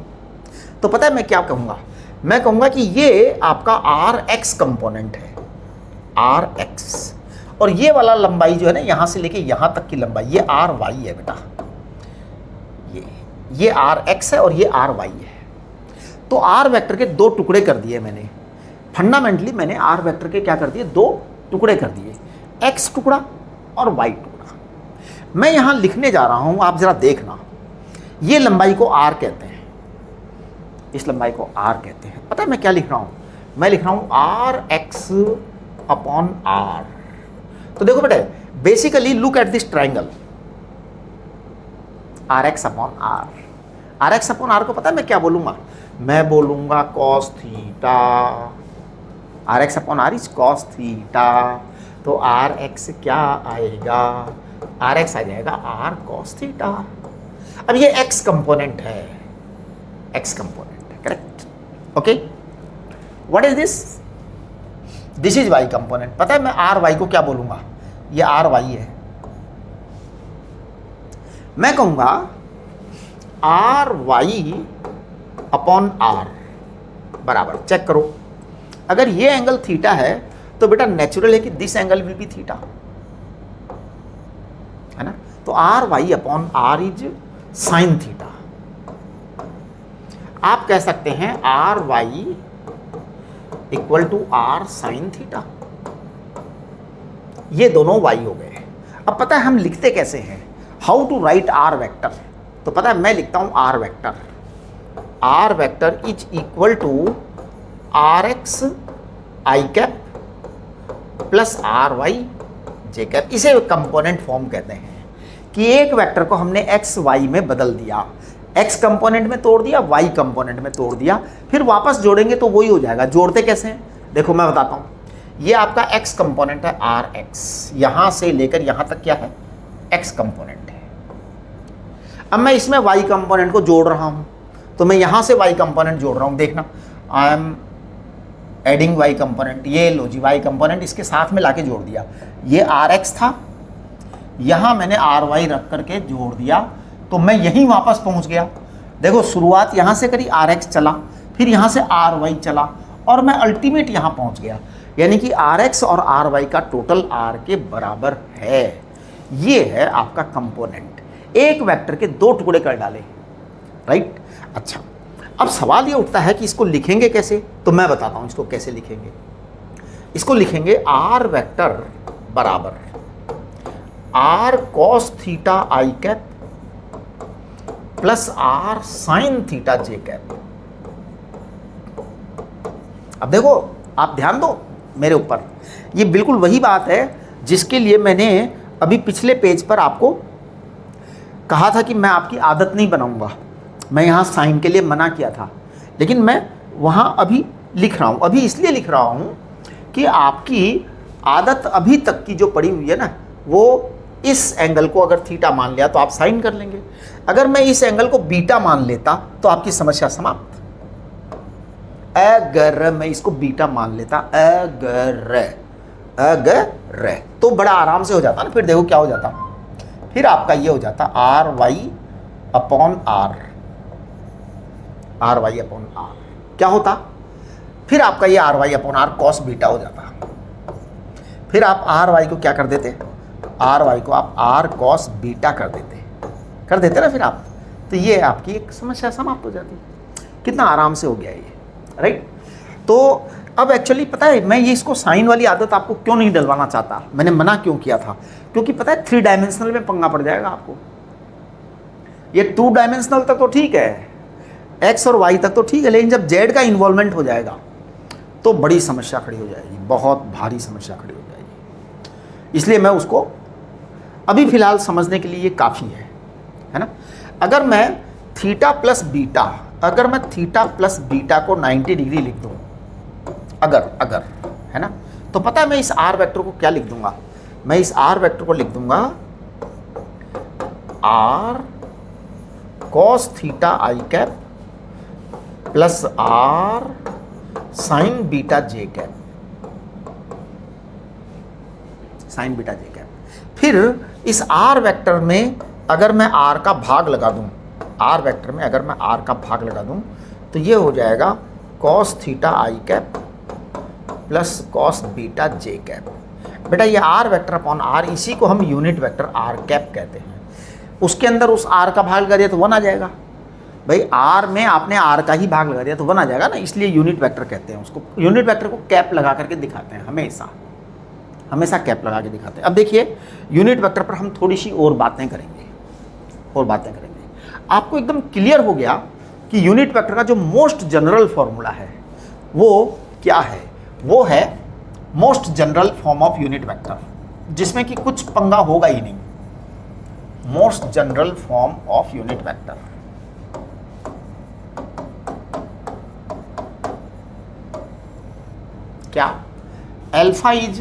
A: तो पता है मैं क्या कहूंगा, मैं कहूंगा कि ये आपका आर एक्स कंपोनेंट है, आर एक्स, और ये वाला लंबाई जो है ना यहां से लेके यहां तक की लंबाई, ये आर वाई है बेटा, ये आर एक्स है और ये आर वाई है। तो आर वेक्टर के दो टुकड़े कर दिए मैंने, फंडामेंटली मैंने आर वेक्टर के क्या कर दिए, दो टुकड़े कर दिए, एक्स टुकड़ा और वाई टुकड़ा। मैं यहां लिखने जा रहा हूं, आप जरा देखना, ये लंबाई को आर कहते हैं, इस लंबाई को आर कहते हैं। पता है मैं क्या लिख रहा हूं, मैं लिख रहा हूं आर एक्स अपॉन आर। तो देखो बेटे, basically look at this triangle, R X upon R. R X upon R को पता है मैं क्या बोलूंगा, मैं बोलूंगा cos theta. R X upon R is cos theta. तो आर एक्स क्या आएगा, आर एक्स आ जाएगा आर कॉस थीटा। अब ये एक्स कंपोनेंट है, correct, okay. What is this, this is Y component. पता है मैं आर वाई को क्या बोलूंगा, ये आर वाई है, मैं कहूंगा आर वाई अपॉन आर बराबर, चेक करो, अगर ये एंगल थीटा है तो बेटा नेचुरल है कि this angle will be theta, है ना। तो R Y upon R is sine theta. आप कह सकते हैं R Y equal to R sine theta, ये दोनों वाई हो गए। अब पता है हम लिखते कैसे हैं, how to write R vector. तो पता है मैं लिखता हूं R vector is equal to R X I cap plus R Y J cap. इसे कंपोनेंट फॉर्म कहते हैं कि एक वेक्टर को हमने एक्स वाई में बदल दिया, एक्स कंपोनेंट में तोड़ दिया, वाई कंपोनेंट में तोड़ दिया, फिर वापस जोड़ेंगे तो वही हो जाएगा। जोड़ते कैसे हैं, देखो मैं बताता हूं। ये आपका एक्स कंपोनेंट है आर एक्स, यहां से लेकर यहां तक क्या है, एक्स कंपोनेंट है। अब मैं इसमें वाई कंपोनेंट को जोड़ रहा हूं, तो मैं यहां से वाई कंपोनेंट जोड़ रहा हूं, देखना I am adding Y component. ये लो जी, वाई कंपोनेंट इसके साथ में लाके जोड़ दिया। ये आर एक्स था, यहां मैंने आर वाई रख करके जोड़ दिया, तो मैं यहीं वापस पहुंच गया। देखो शुरुआत यहां से करी, आर एक्स चला, फिर यहां से आर वाई चला, और मैं अल्टीमेट यहां पहुंच गया। यानी कि आर एक्स और आर वाई का टोटल आर के बराबर है। ये है आपका कंपोनेंट। एक वेक्टर के दो टुकड़े कर डाले, राइट। अच्छा, अब सवाल ये उठता है कि इसको लिखेंगे कैसे, तो मैं बताता हूं इसको कैसे लिखेंगे। इसको लिखेंगे आर वेक्टर बराबर आर कॉस थीटा आई cap plus R sine theta जे कैप। अब देखो, आप ध्यान दो मेरे ऊपर, ये बिल्कुल वही बात है जिसके लिए मैंने अभी पिछले पेज पर आपको कहा था कि मैं आपकी आदत नहीं बनाऊंगा। मैं यहाँ साइन के लिए मना किया था, लेकिन मैं वहाँ अभी लिख रहा हूँ। अभी इसलिए लिख रहा हूँ कि आपकी आदत अभी तक की जो पड़ी हुई है ना, वो इस एंगल को अगर थीटा मान लिया तो आप साइन कर लेंगे। अगर मैं इस एंगल को बीटा मान लेता तो आपकी समस्या समाप्त। अगर मैं इसको बीटा मान लेता, अगर तो बड़ा आराम से हो जाता ना। फिर देखो क्या हो जाता, फिर आपका ये हो जाता R Y upon R, R Y upon R क्या होता, फिर आपका ये R Y upon R cos beta हो जाता। फिर आप आर वाई को क्या कर देते, आर वाई को आप आर कॉस बीटा कर देते ना फिर आप, तो ये आपकी एक समस्या समाप्त हो जाती। कितना आराम से हो गया ये, राइट। तो अब एक्चुअली पता है मैं ये इसको साइन वाली आदत आपको क्यों नहीं डलवाना चाहता, मैंने मना क्यों किया था, क्योंकि पता है 3 डायमेंशनल में पंगा पड़ जाएगा आपको। ये 2 डायमेंशनल तक तो ठीक है, एक्स और वाई तक तो ठीक है, लेकिन जब जेड का इन्वॉल्वमेंट हो जाएगा तो बड़ी समस्या खड़ी हो जाएगी, बहुत भारी समस्या खड़ी हो जाएगी। इसलिए मैं उसको अभी फिलहाल समझने के लिए ये काफ़ी है ना। अगर मैं थीटा प्लस बीटा, अगर मैं थीटा प्लस बीटा को 90 डिग्री लिख दूँ, अगर है ना, तो पता है मैं इस आर वेक्टर को क्या लिख दूंगा, मैं इस आर वेक्टर को लिख दूंगा आर कॉस थीटा आई cap plus R sine beta J cap, sine beta J cap. फिर इस आर वेक्टर में अगर मैं आर का भाग लगा दूं, आर वेक्टर में अगर मैं आर का भाग लगा दूं तो ये हो जाएगा कॉस थीटा आई cap plus cos beta J cap. बेटा ये आर वेक्टर अपॉन आर, इसी को हम यूनिट वेक्टर आर कैप कहते हैं। उसके अंदर उस आर का भाग लगा दिया तो 1 आ जाएगा। भाई आर में आपने आर का ही भाग लगा दिया तो 1 आ जाएगा ना, इसलिए यूनिट वेक्टर कहते हैं उसको। यूनिट वेक्टर को कैप लगा करके दिखाते हैं, हमेशा कैप लगा के दिखाते हैं। अब देखिए यूनिट वेक्टर पर हम थोड़ी सी और बातें करेंगे। आपको एकदम क्लियर हो गया कि यूनिट वेक्टर का जो मोस्ट जनरल फॉर्मूला है वो क्या है, वो है most general form of unit vector, जिसमें कि कुछ पंगा होगा ही नहीं। Most general form of unit vector क्या, alpha is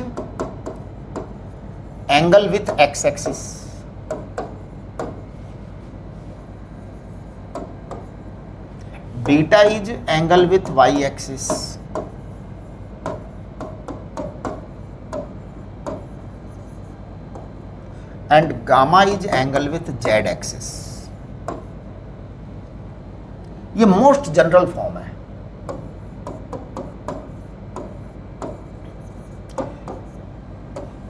A: angle with x axis, beta is angle with y axis, and gamma is angle with z axis। ये most general form है।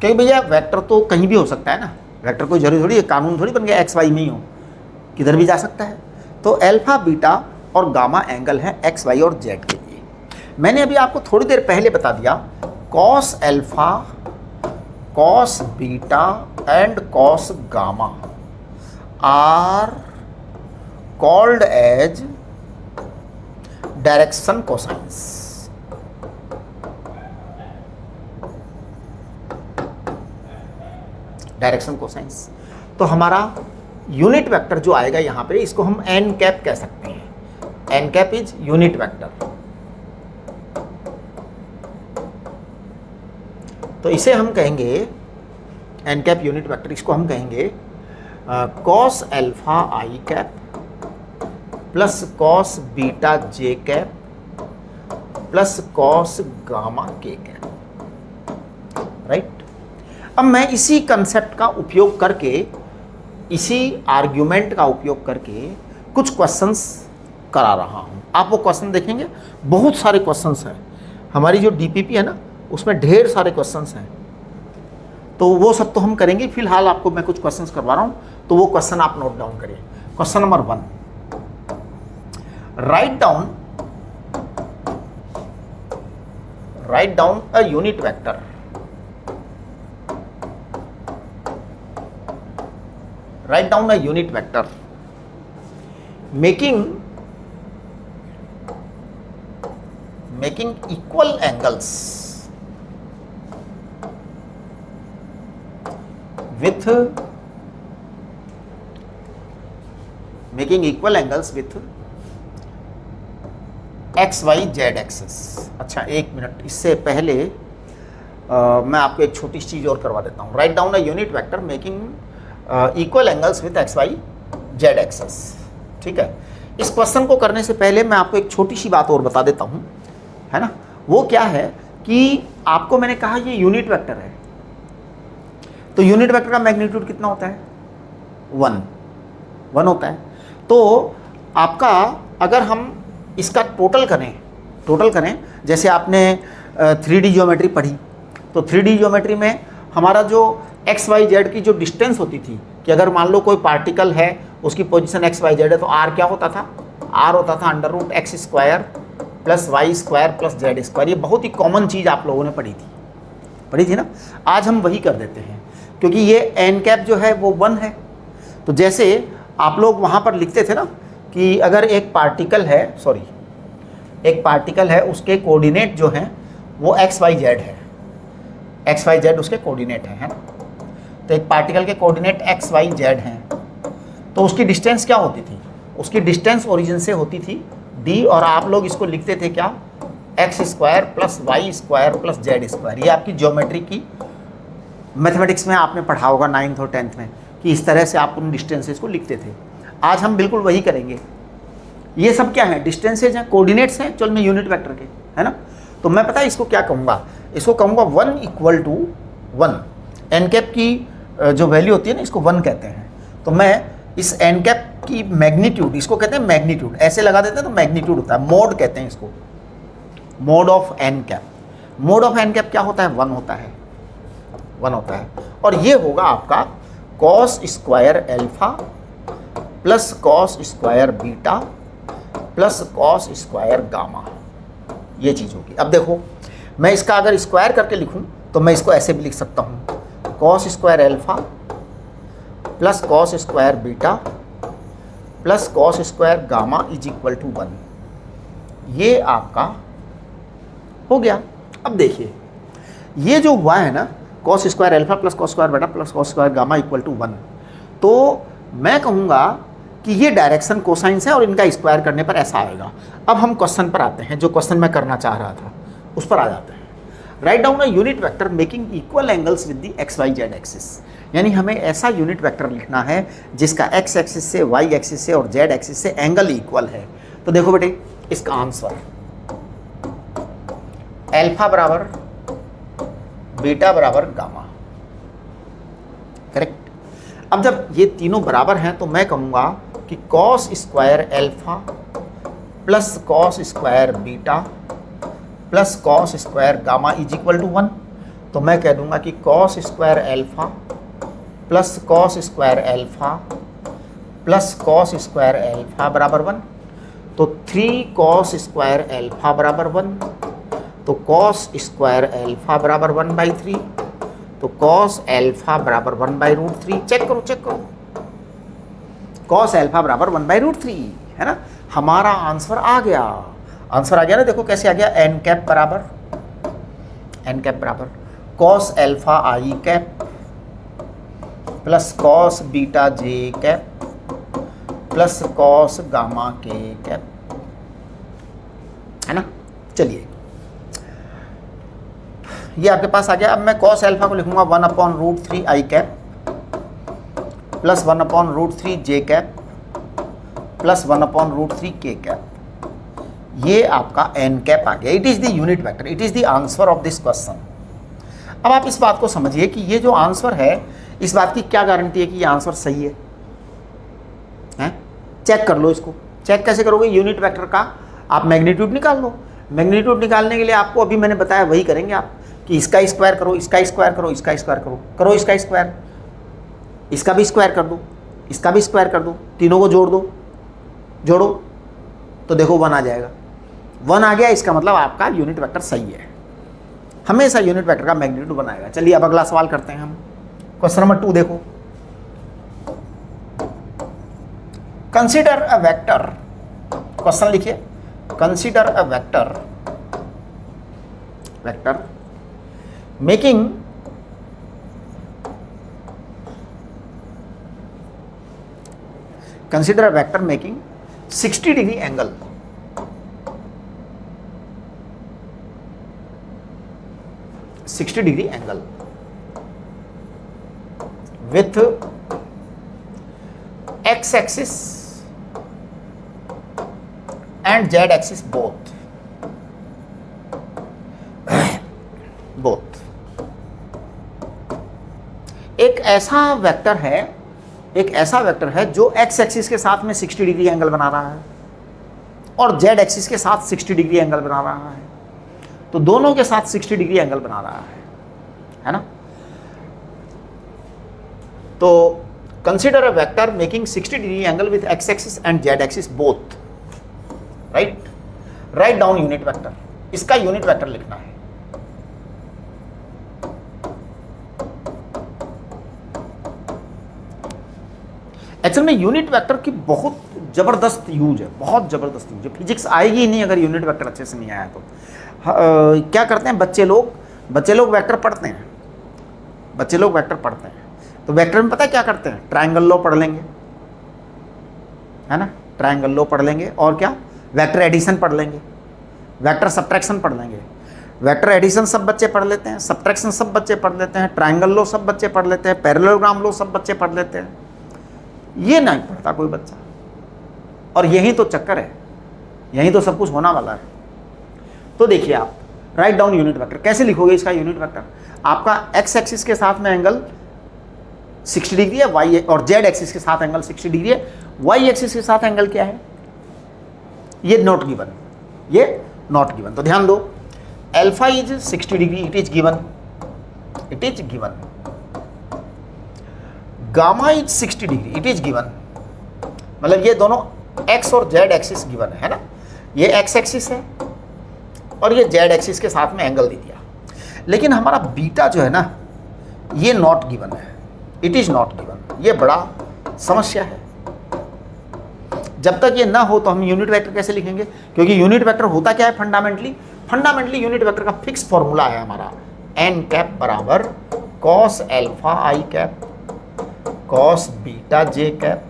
A: क्योंकि भैया वेक्टर तो कहीं भी हो सकता है ना, वेक्टर कोई जरूरी थोड़ी, कानून थोड़ी बन गया एक्स वाई में ही हो, किधर भी जा सकता है। तो अल्फा बीटा और गामा एंगल है एक्स वाई और जेड के लिए। मैंने अभी आपको थोड़ी देर पहले बता दिया cos alpha, cos beta and cos gamma are called as direction cosines। Direction cosines. तो हमारा यूनिट वेक्टर जो आएगा यहाँ पे, इसको हम एन कैप कह सकते हैं। N cap is unit vector. तो इसे हम कहेंगे एन कैप यूनिट वेक्टर, इसको हम कहेंगे कॉस अल्फा आई cap plus cos beta J cap plus cos gamma के कैप, राइट। अब मैं इसी कंसेप्ट का उपयोग करके, इसी आर्ग्यूमेंट का उपयोग करके कुछ क्वेश्चंस करा रहा हूं। आप वो क्वेश्चन देखेंगे, बहुत सारे क्वेश्चंस हैं। हमारी जो डीपीपी है ना, उसमें ढेर सारे क्वेश्चंस हैं, तो वो सब तो हम करेंगे। फिलहाल आपको मैं कुछ क्वेश्चंस करवा रहा हूं, तो वो क्वेश्चन आप नोट डाउन करिए। Question number 1, write down a unit vector making equal angles with X Y Z axes. अच्छा एक मिनट, इससे पहले मैं आपको एक छोटी सी चीज़ और करवा देता हूँ। Write down a unit vector making equal angles with X Y Z axes. ठीक है, इस क्वेश्चन को करने से पहले मैं आपको एक छोटी सी बात और बता देता हूँ, है ना। वो क्या है कि आपको मैंने कहा ये यूनिट वेक्टर है, तो यूनिट वेक्टर का मैग्नीट्यूड कितना होता है? 1 होता है। तो आपका अगर हम इसका टोटल करें, जैसे आपने 3D ज्योमेट्री पढ़ी, तो 3D ज्योमेट्री में हमारा जो एक्स वाई जेड की जो डिस्टेंस होती थी कि अगर मान लो कोई पार्टिकल है उसकी पोजीशन एक्स वाई जेड है, तो आर क्या होता था? आर होता था √x² + y² + z²। ये बहुत ही कॉमन चीज़ आप लोगों ने पढ़ी थी ना। आज हम वही कर देते हैं, क्योंकि ये एन कैप जो है वो 1 है। तो जैसे आप लोग वहाँ पर लिखते थे ना कि अगर एक पार्टिकल है उसके कोऑर्डिनेट जो हैं वो एक्स वाई जेड है, एक्स वाई जेड उसके कोऑर्डिनेट है ना। तो एक पार्टिकल के कोऑर्डिनेट एक्स वाई जेड हैं, तो उसकी डिस्टेंस क्या होती थी? उसकी डिस्टेंस ओरिजिन से होती थी d, और आप लोग इसको लिखते थे क्या? x² + y² + z²। ये आपकी ज्योमेट्री की मैथमेटिक्स में आपने पढ़ा होगा 9th और 10th में कि इस तरह से आप उन डिस्टेंसेस को लिखते थे। आज हम बिल्कुल वही करेंगे। ये सब क्या है? डिस्टेंसेज हैं, कोऑर्डिनेट्स हैं एक्चुअल में यूनिट वेक्टर के, है ना। तो मैं पता है इसको क्या कहूँगा? इसको कहूँगा 1 = 1। एन कैप की जो वैल्यू होती है ना, इसको 1 कहते हैं। तो मैं इस एन कैप की मैग्नीट्यूड, इसको कहते हैं मैग्नीट्यूड, ऐसे लगा देते हैं तो मैग्नीट्यूड होता है, मोड कहते हैं इसको, mod of N cap. Mod of N cap क्या होता है? 1 होता है, 1 होता है। और ये होगा आपका cos² α + cos² β + cos² गामा, ये चीज़ होगी। अब देखो, मैं इसका अगर स्क्वायर करके लिखूं तो मैं इसको ऐसे भी लिख सकता हूं, cos² α + cos² β + cos² गामा = 1। ये आपका हो गया। अब देखिए, ये जो हुआ है ना cos² α + cos² β + cos² गामा = 1, तो मैं कहूँगा कि ये डायरेक्शन कोसाइंस है और इनका स्क्वायर करने पर ऐसा आएगा। अब हम क्वेश्चन पर आते हैं, जो क्वेश्चन मैं करना चाह रहा था उस पर आ जाते हैं। Write down a unit vector making equal angles with the X Y Z axis. यानी हमें ऐसा यूनिट वेक्टर लिखना है जिसका एक्स एक्सिस से, वाई एक्सिस से और जेड एक्सिस से एंगल इक्वल है। तो देखो बेटे, इसका आंसर अल्फा बराबर बीटा बराबर गामा, करेक्ट। अब जब ये तीनों बराबर हैं तो मैं कहूँगा कि cos² α + cos² beta + cos² gamma = 1। तो मैं कह दूंगा कि cos² α + cos² α + cos² α बराबर 1। तो 3 cos² α बराबर 1। तो cos² α बराबर 1/3। तो cos α बराबर 1/√3। चेक करो, cos α बराबर 1/√3, है ना। हमारा आंसर आ गया ना। देखो कैसे आ गया, एन कैप बराबर cos α i cap + cos beta j cap + cos gamma k cap, है ना। चलिए, ये आपके पास आ गया। अब मैं cos α को लिखूंगा 1/√3 i cap + 1/√3 j cap + 1/√3 k cap. ये आपका एन कैप आ गया। It is the unit vector, it is the answer of this question. अब आप इस बात को समझिए कि ये जो आंसर है, इस बात की क्या गारंटी है कि ये आंसर सही है? चेक कर लो इसको। चेक कैसे करोगे? यूनिट वेक्टर का आप मैग्नीट्यूड निकाल लो। मैग्नीट्यूड निकालने के लिए आपको अभी मैंने बताया वही करेंगे आप, कि इसका स्क्वायर करो, इसका स्क्वायर करो, इसका स्क्वायर करो इसका स्क्वायर, इसका भी स्क्वायर कर दो, इसका भी स्क्वायर कर दो, तीनों को जोड़ो तो देखो 1 आ जाएगा। 1 आ गया, इसका मतलब आपका यूनिट वेक्टर सही है। हमेशा यूनिट वेक्टर का मैग्नीट्यूड बनाएगा। चलिए अब अगला सवाल करते हैं हम। क्वेश्चन नंबर 2 देखो, कंसिडर अ वेक्टर, क्वेश्चन लिखिए, consider a vector making consider a vector making 60 degree angle with x axis and z axis both एक ऐसा वेक्टर है जो x एक्सिस के साथ में 60 डिग्री एंगल बना रहा है और z एक्सिस के साथ 60 डिग्री एंगल बना रहा है, तो दोनों के साथ 60 डिग्री एंगल बना रहा है ना। तो consider a vector making 60 degree angle with x axis and z axis both, write down unit vector, इसका यूनिट वेक्टर लिखना है। एक्चुअल में यूनिट वेक्टर की बहुत जबरदस्त यूज है, फिजिक्स आएगी ही नहीं अगर यूनिट वेक्टर अच्छे से नहीं आया तो। क्या करते हैं बच्चे लोग वेक्टर पढ़ते हैं, तो वेक्टर में पता है क्या करते हैं, ट्रायंगल लॉ पढ़ लेंगे, है ना, ट्रायंगल लॉ पढ़ लेंगे, और क्या, वेक्टर एडिशन पढ़ लेंगे, वेक्टर सब्ट्रैक्शन पढ़ लेंगे। वेक्टर एडिशन सब बच्चे पढ़ लेते हैं, सब्ट्रैक्शन सब बच्चे पढ़ लेते हैं, ट्रायंगल लॉ सब बच्चे पढ़ लेते हैं, पैरेललोग्राम लॉ सब बच्चे पढ़ लेते हैं, ये नहीं पढ़ता कोई बच्चा। और यही तो चक्कर है, यही तो सब कुछ होना वाला है। तो देखिए आप राइट डाउन यूनिट वेक्टर कैसे लिखोगे, इसका यूनिट वेक्टर आपका x एक्सिस के साथ में एंगल 60 डिग्री है, y और z एक्सिस के साथ एंगल 60 डिग्री है, y एक्सिस के साथ एंगल क्या है, ये नॉट गिवन, तो ध्यान दो, alpha is 60 degree, it is given, gamma is 60 degree, it is given, मतलब ये दोनों x और z एक्सिस गिवन है ना, ये x एक्सिस है और ये z एक्सिस के साथ में एंगल दे दिया। लेकिन हमारा बीटा जो है ना, ये नॉट गिवन है, इट इज नॉट गिवन, ये बड़ा समस्या है। जब तक ये ना हो तो हम यूनिट वेक्टर कैसे लिखेंगे, क्योंकि यूनिट वेक्टर होता क्या है, फंडामेंटली यूनिट वेक्टर का फिक्स फॉर्मूला है हमारा, n कैप बराबर cos alpha i cap, cos beta j cap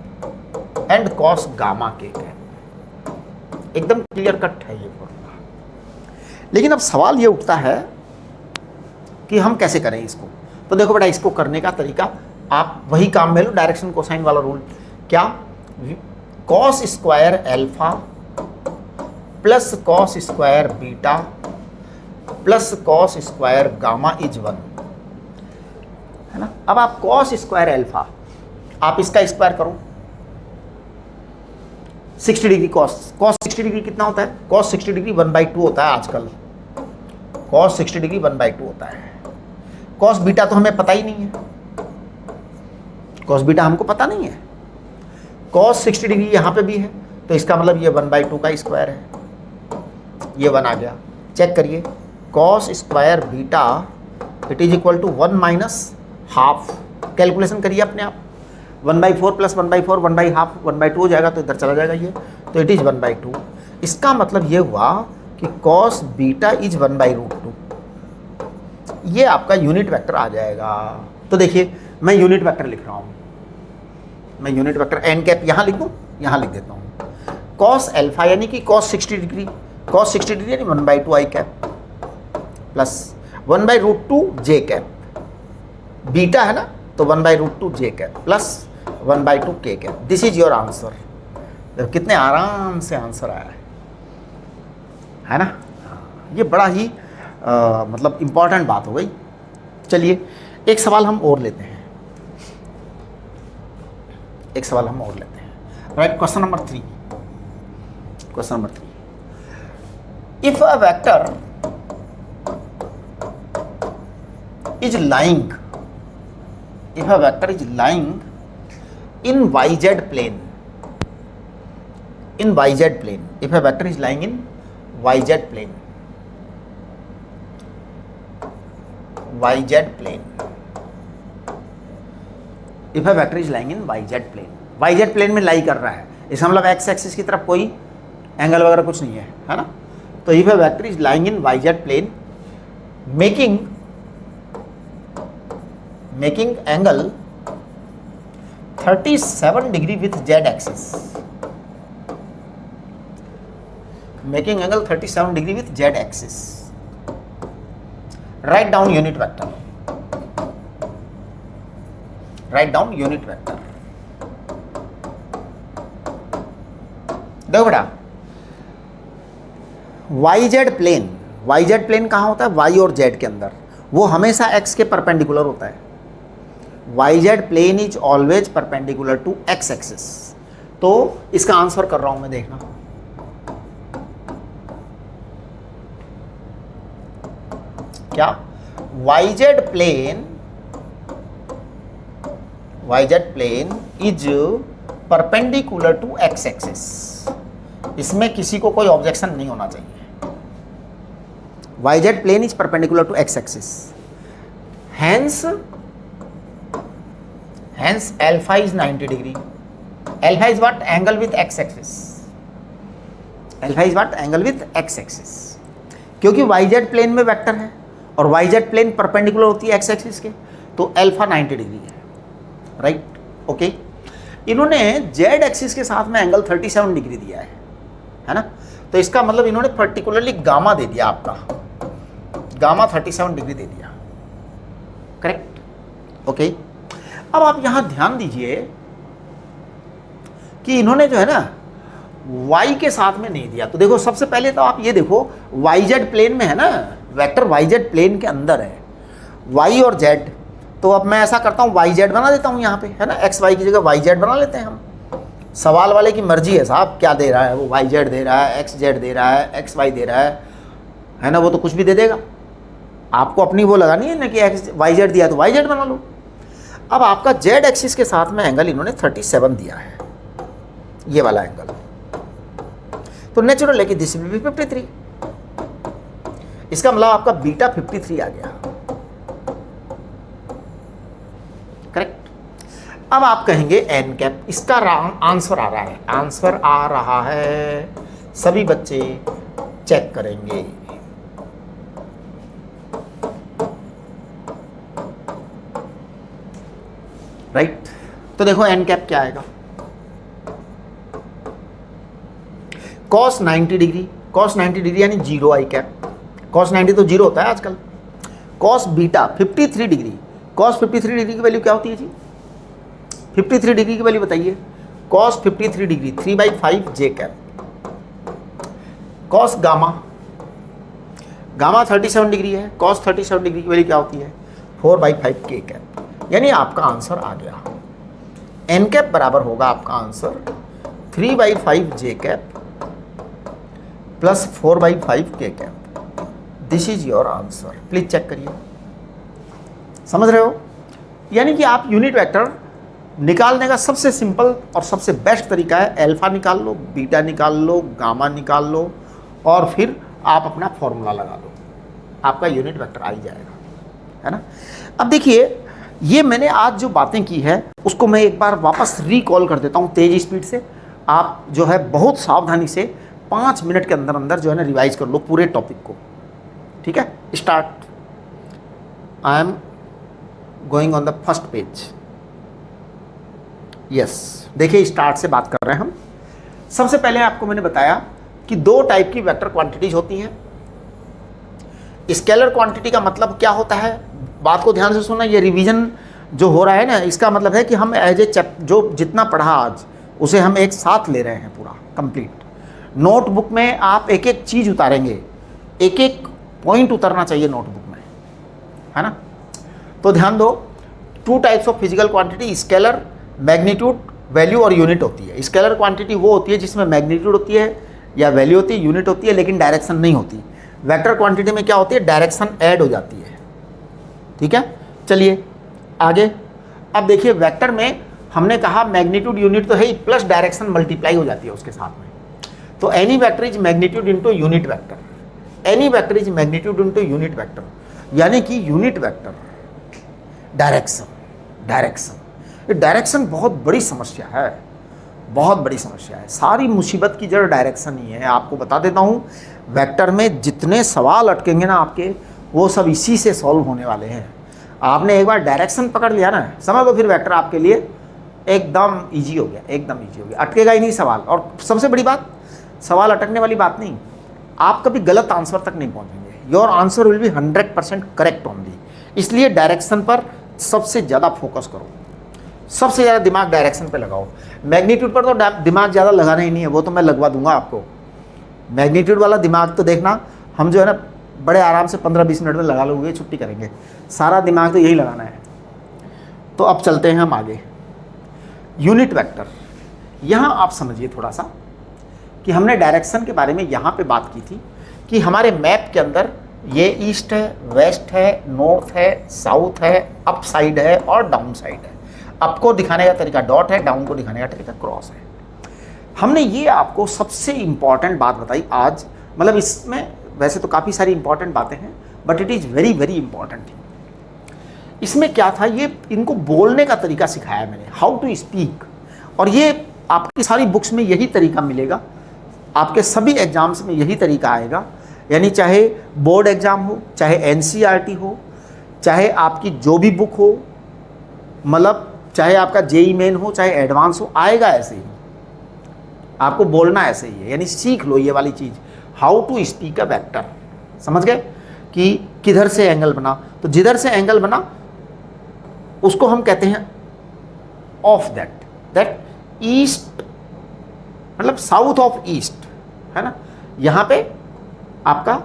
A: and cos gamma k cap. एकदम क्लियर कट है ये फॉर्मूला। लेकिन अब सवाल ये उठता है कि हम कैसे करें इसको। तो देखो बेटा, इसको करने का तरीका आप वही काम में लो, डायरेक्शन कोसाइन वाला रूल। क्या, cos square alpha plus cos square beta plus cos square gamma is 1, है ना। अब आप cos स्क्वायर अल्फा, आप इसका स्क्वायर करो, 60 डिग्री cos 60 डिग्री कितना होता है, cos 60 डिग्री 1/2 होता है आजकल, cos 60 डिग्री 1/2 होता है। cos बीटा तो हमें पता ही नहीं है, cos बीटा हमको पता नहीं है, cos 60 डिग्री यहाँ पे भी है, तो इसका मतलब ये 1/2 का स्क्वायर है, ये 1 आ गया। चेक करिए, cos square beta it is equal to 1 minus half, calculation करिए अपने आप, 1/4 प्लस 1/4 1/2 1/2 हो जाएगा, तो इधर चला जाएगा ये, तो इट इज 1/2। इसका मतलब ये हुआ कि cos बीटा इज 1/√2, ये आपका यूनिट वेक्टर आ जाएगा। तो देखिए मैं यूनिट वेक्टर लिख रहा हूँ, मैं यूनिट वेक्टर n कैप यहाँ लिख दूँ, यहाँ लिख देता हूँ, cos अल्फा यानी कि cos 60 डिग्री यानी 1/2 i cap plus 1/√2 j cap, beta है ना, तो 1/√2 j cap plus 1/2 k cap. This is your answer. देखो कितने आराम से आंसर आया है ना। ये बड़ा ही मतलब इम्पॉर्टेंट बात हो गई। चलिए एक सवाल हम और लेते हैं, right. Question number 3, if a vector is lying in yz plane, if a vector is lying in yz plane, if a vector is lying in yz plane में लाई कर रहा है, इसका मतलब एक्स एक्सिस की तरफ कोई एंगल वगैरह कुछ नहीं है ना। तो if a vector is lying in Y Z plane making angle 37 degree with Z axis, making angle 37 degree with z axis. Write down unit vector. Write down unit vector. देखो बेटा, YZ प्लेन कहाँ होता है? Y और Z के अंदर, वो हमेशा x के परपेंडिकुलर होता है। YZ plane is always perpendicular to x axis. तो इसका आंसर कर रहा हूं मैं, देखना क्या, YZ plane is perpendicular to x axis. इसमें किसी को कोई ऑब्जेक्शन नहीं होना चाहिए। YZ plane is perpendicular to x axis, hence alpha is 90 degree. Alpha is what? Angle with x axis. Alpha is what? Angle with x axis. क्योंकि YZ प्लेन में वेक्टर है और YZ प्लेन परपेंडिकुलर होती है x एक्सिस के, तो alpha 90 degree है, राइट? ओके। इन्होंने z एक्सिस के साथ में एंगल 37 डिग्री दिया है ना। तो इसका मतलब इन्होंने पर्टिकुलरली गामा दे दिया, आपका गामा 37 डिग्री दे दिया, करेक्ट? ओके। अब आप यहां ध्यान दीजिए कि इन्होंने जो है ना y के साथ में नहीं दिया। तो देखो, सबसे पहले तो आप ये देखो, YZ प्लेन में है ना, वेक्टर YZ प्लेन के अंदर है, y और z। तो अब मैं ऐसा करता हूँ, YZ बना देता हूँ यहाँ पे, है ना, x y की जगह YZ बना लेते हैं हम। सवाल वाले की मर्जी है साहब, क्या दे रहा है वो, YZ दे रहा है, XZ दे रहा है, XY दे रहा है ना, वो तो कुछ भी दे देगा। आपको अपनी वो लगानी है ना कि YZ दिया तो YZ बना लो। अब आपका z एक्सिस के साथ में एंगल इन्होंने 37 दिया है, ये वाला एंगल, तो नेचुरल है कि दिस विल बी 53। इसका मतलब आपका बीटा 53 आ गया, करेक्ट? अब आप कहेंगे एन कैप, इसका आंसर आ रहा है, आंसर आ रहा है, सभी बच्चे चेक करेंगे। राइट? तो देखो एन कैप क्या आएगा, cos 90 डिग्री, cos 90 डिग्री यानी 0 आई कैप। cos 90 तो 0 होता है आजकल। cos beta 53 degree, cos 53 degree की वैल्यू क्या होती है जी? 53 डिग्री की वैल्यू बताइए। cos 53 degree 3/5 j cap. cos gamma, gamma 37 degree है, cos 37 डिग्री की वैल्यू क्या होती है? 4/5 के कैप। यानी आपका आंसर आ गया, एन कैप बराबर होगा आपका आंसर 3/5 जे कैप प्लस 4/5 के cap. This is your answer. Please check करिए, समझ रहे हो? यानी कि आप यूनिट वेक्टर निकालने का सबसे सिंपल और सबसे बेस्ट तरीका है, अल्फा निकाल लो, बीटा निकाल लो, गामा निकाल लो और फिर आप अपना फॉर्मूला लगा दो, आपका यूनिट वेक्टर आ ही जाएगा, है ना? अब देखिए, ये मैंने आज जो बातें की है उसको मैं एक बार वापस रिकॉल कर देता हूँ तेज स्पीड से। आप जो है बहुत सावधानी से 5 मिनट के अंदर अंदर जो है ना रिवाइज कर लो पूरे टॉपिक को, ठीक है? Start. I am going on the first page. Yes, देखिए स्टार्ट से बात कर रहे हैं हम। सबसे पहले आपको मैंने बताया कि 2 टाइप की वेक्टर क्वांटिटीज होती हैं। स्केलर क्वांटिटी का मतलब क्या होता है, बात को ध्यान से सुनना, ये रिवीजन जो हो रहा है ना, इसका मतलब है कि हम एज ए जो जितना पढ़ा आज उसे हम एक साथ ले रहे हैं पूरा कंप्लीट। नोटबुक में आप एक एक चीज़ उतारेंगे, एक एक पॉइंट उतरना चाहिए नोटबुक में, है ना? तो ध्यान दो, 2 types of physical quantity, scalar, magnitude, value और यूनिट होती है। स्केलर क्वांटिटी वो होती है जिसमें मैग्नीट्यूड होती है या वैल्यू होती है, यूनिट होती है, लेकिन डायरेक्शन नहीं होती। वेक्टर क्वांटिटी में क्या होती है, डायरेक्शन ऐड हो जाती है, ठीक है? चलिए आगे। अब देखिए, वेक्टर में हमने कहा मैग्नीट्यूड यूनिट तो है ही, प्लस डायरेक्शन मल्टीप्लाई हो जाती है उसके साथ में। तो any vector is magnitude into unit vector, any vector is magnitude into unit vector, यानी कि यूनिट वेक्टर डायरेक्शन। डायरेक्शन बहुत बड़ी समस्या है, बहुत बड़ी समस्या है। सारी मुसीबत की जड़ डायरेक्शन ही है। आपको बता देता हूँ, वेक्टर में जितने सवाल अटकेंगे ना आपके, वो सब इसी से सॉल्व होने वाले हैं। आपने एक बार डायरेक्शन पकड़ लिया ना, समझ लो फिर वेक्टर आपके लिए एकदम इजी हो गया, एकदम इजी हो गया, अटकेगा ही नहीं सवाल। और सबसे बड़ी बात, सवाल अटकने वाली बात नहीं, आप कभी गलत आंसर तक नहीं पहुंचेंगे। Your answer will be 100% correct only. इसलिए डायरेक्शन पर सबसे ज़्यादा फोकस करो, सबसे ज़्यादा दिमाग डायरेक्शन पे लगाओ। मैग्नीट्यूड पर तो दिमाग ज़्यादा लगाना ही नहीं है, वो तो मैं लगवा दूंगा आपको। मैग्नीट्यूड वाला दिमाग तो देखना, हम जो है ना बड़े आराम से 15-20 मिनट में लगा लोगे, छुट्टी करेंगे। सारा दिमाग तो यही लगाना है। तो अब चलते हैं हम आगे। यूनिट वेक्टर, यहाँ आप समझिए थोड़ा सा कि हमने डायरेक्शन के बारे में यहाँ पे बात की थी कि हमारे मैप के अंदर ये ईस्ट है, वेस्ट है, नॉर्थ है, साउथ है, अप साइड है और डाउन साइड है। अप को दिखाने का तरीका डॉट है, डाउन को दिखाने का तरीका क्रॉस है। हमने ये आपको सबसे इम्पॉर्टेंट बात बताई आज, मतलब इसमें वैसे तो काफ़ी सारी इंपॉर्टेंट बातें हैं, but it is very very important. इसमें क्या था, ये इनको बोलने का तरीका सिखाया मैंने, हाउ टू स्पीक। और ये आपकी सारी बुक्स में यही तरीका मिलेगा, आपके सभी एग्जाम्स में यही तरीका आएगा। यानी चाहे बोर्ड एग्जाम हो, चाहे एनसीईआरटी हो, चाहे आपकी जो भी बुक हो, मतलब चाहे आपका जेईई मेन हो, चाहे एडवांस हो, आएगा ऐसे ही। आपको बोलना ऐसे ही है। यानी सीख लो ये वाली चीज़, how to speak a vector. समझ गए कि किधर से एंगल बना, तो जिधर से एंगल बना उसको हम कहते हैं ऑफ दैट ईस्ट, मतलब साउथ ऑफ ईस्ट है ना। यहाँ पे आपका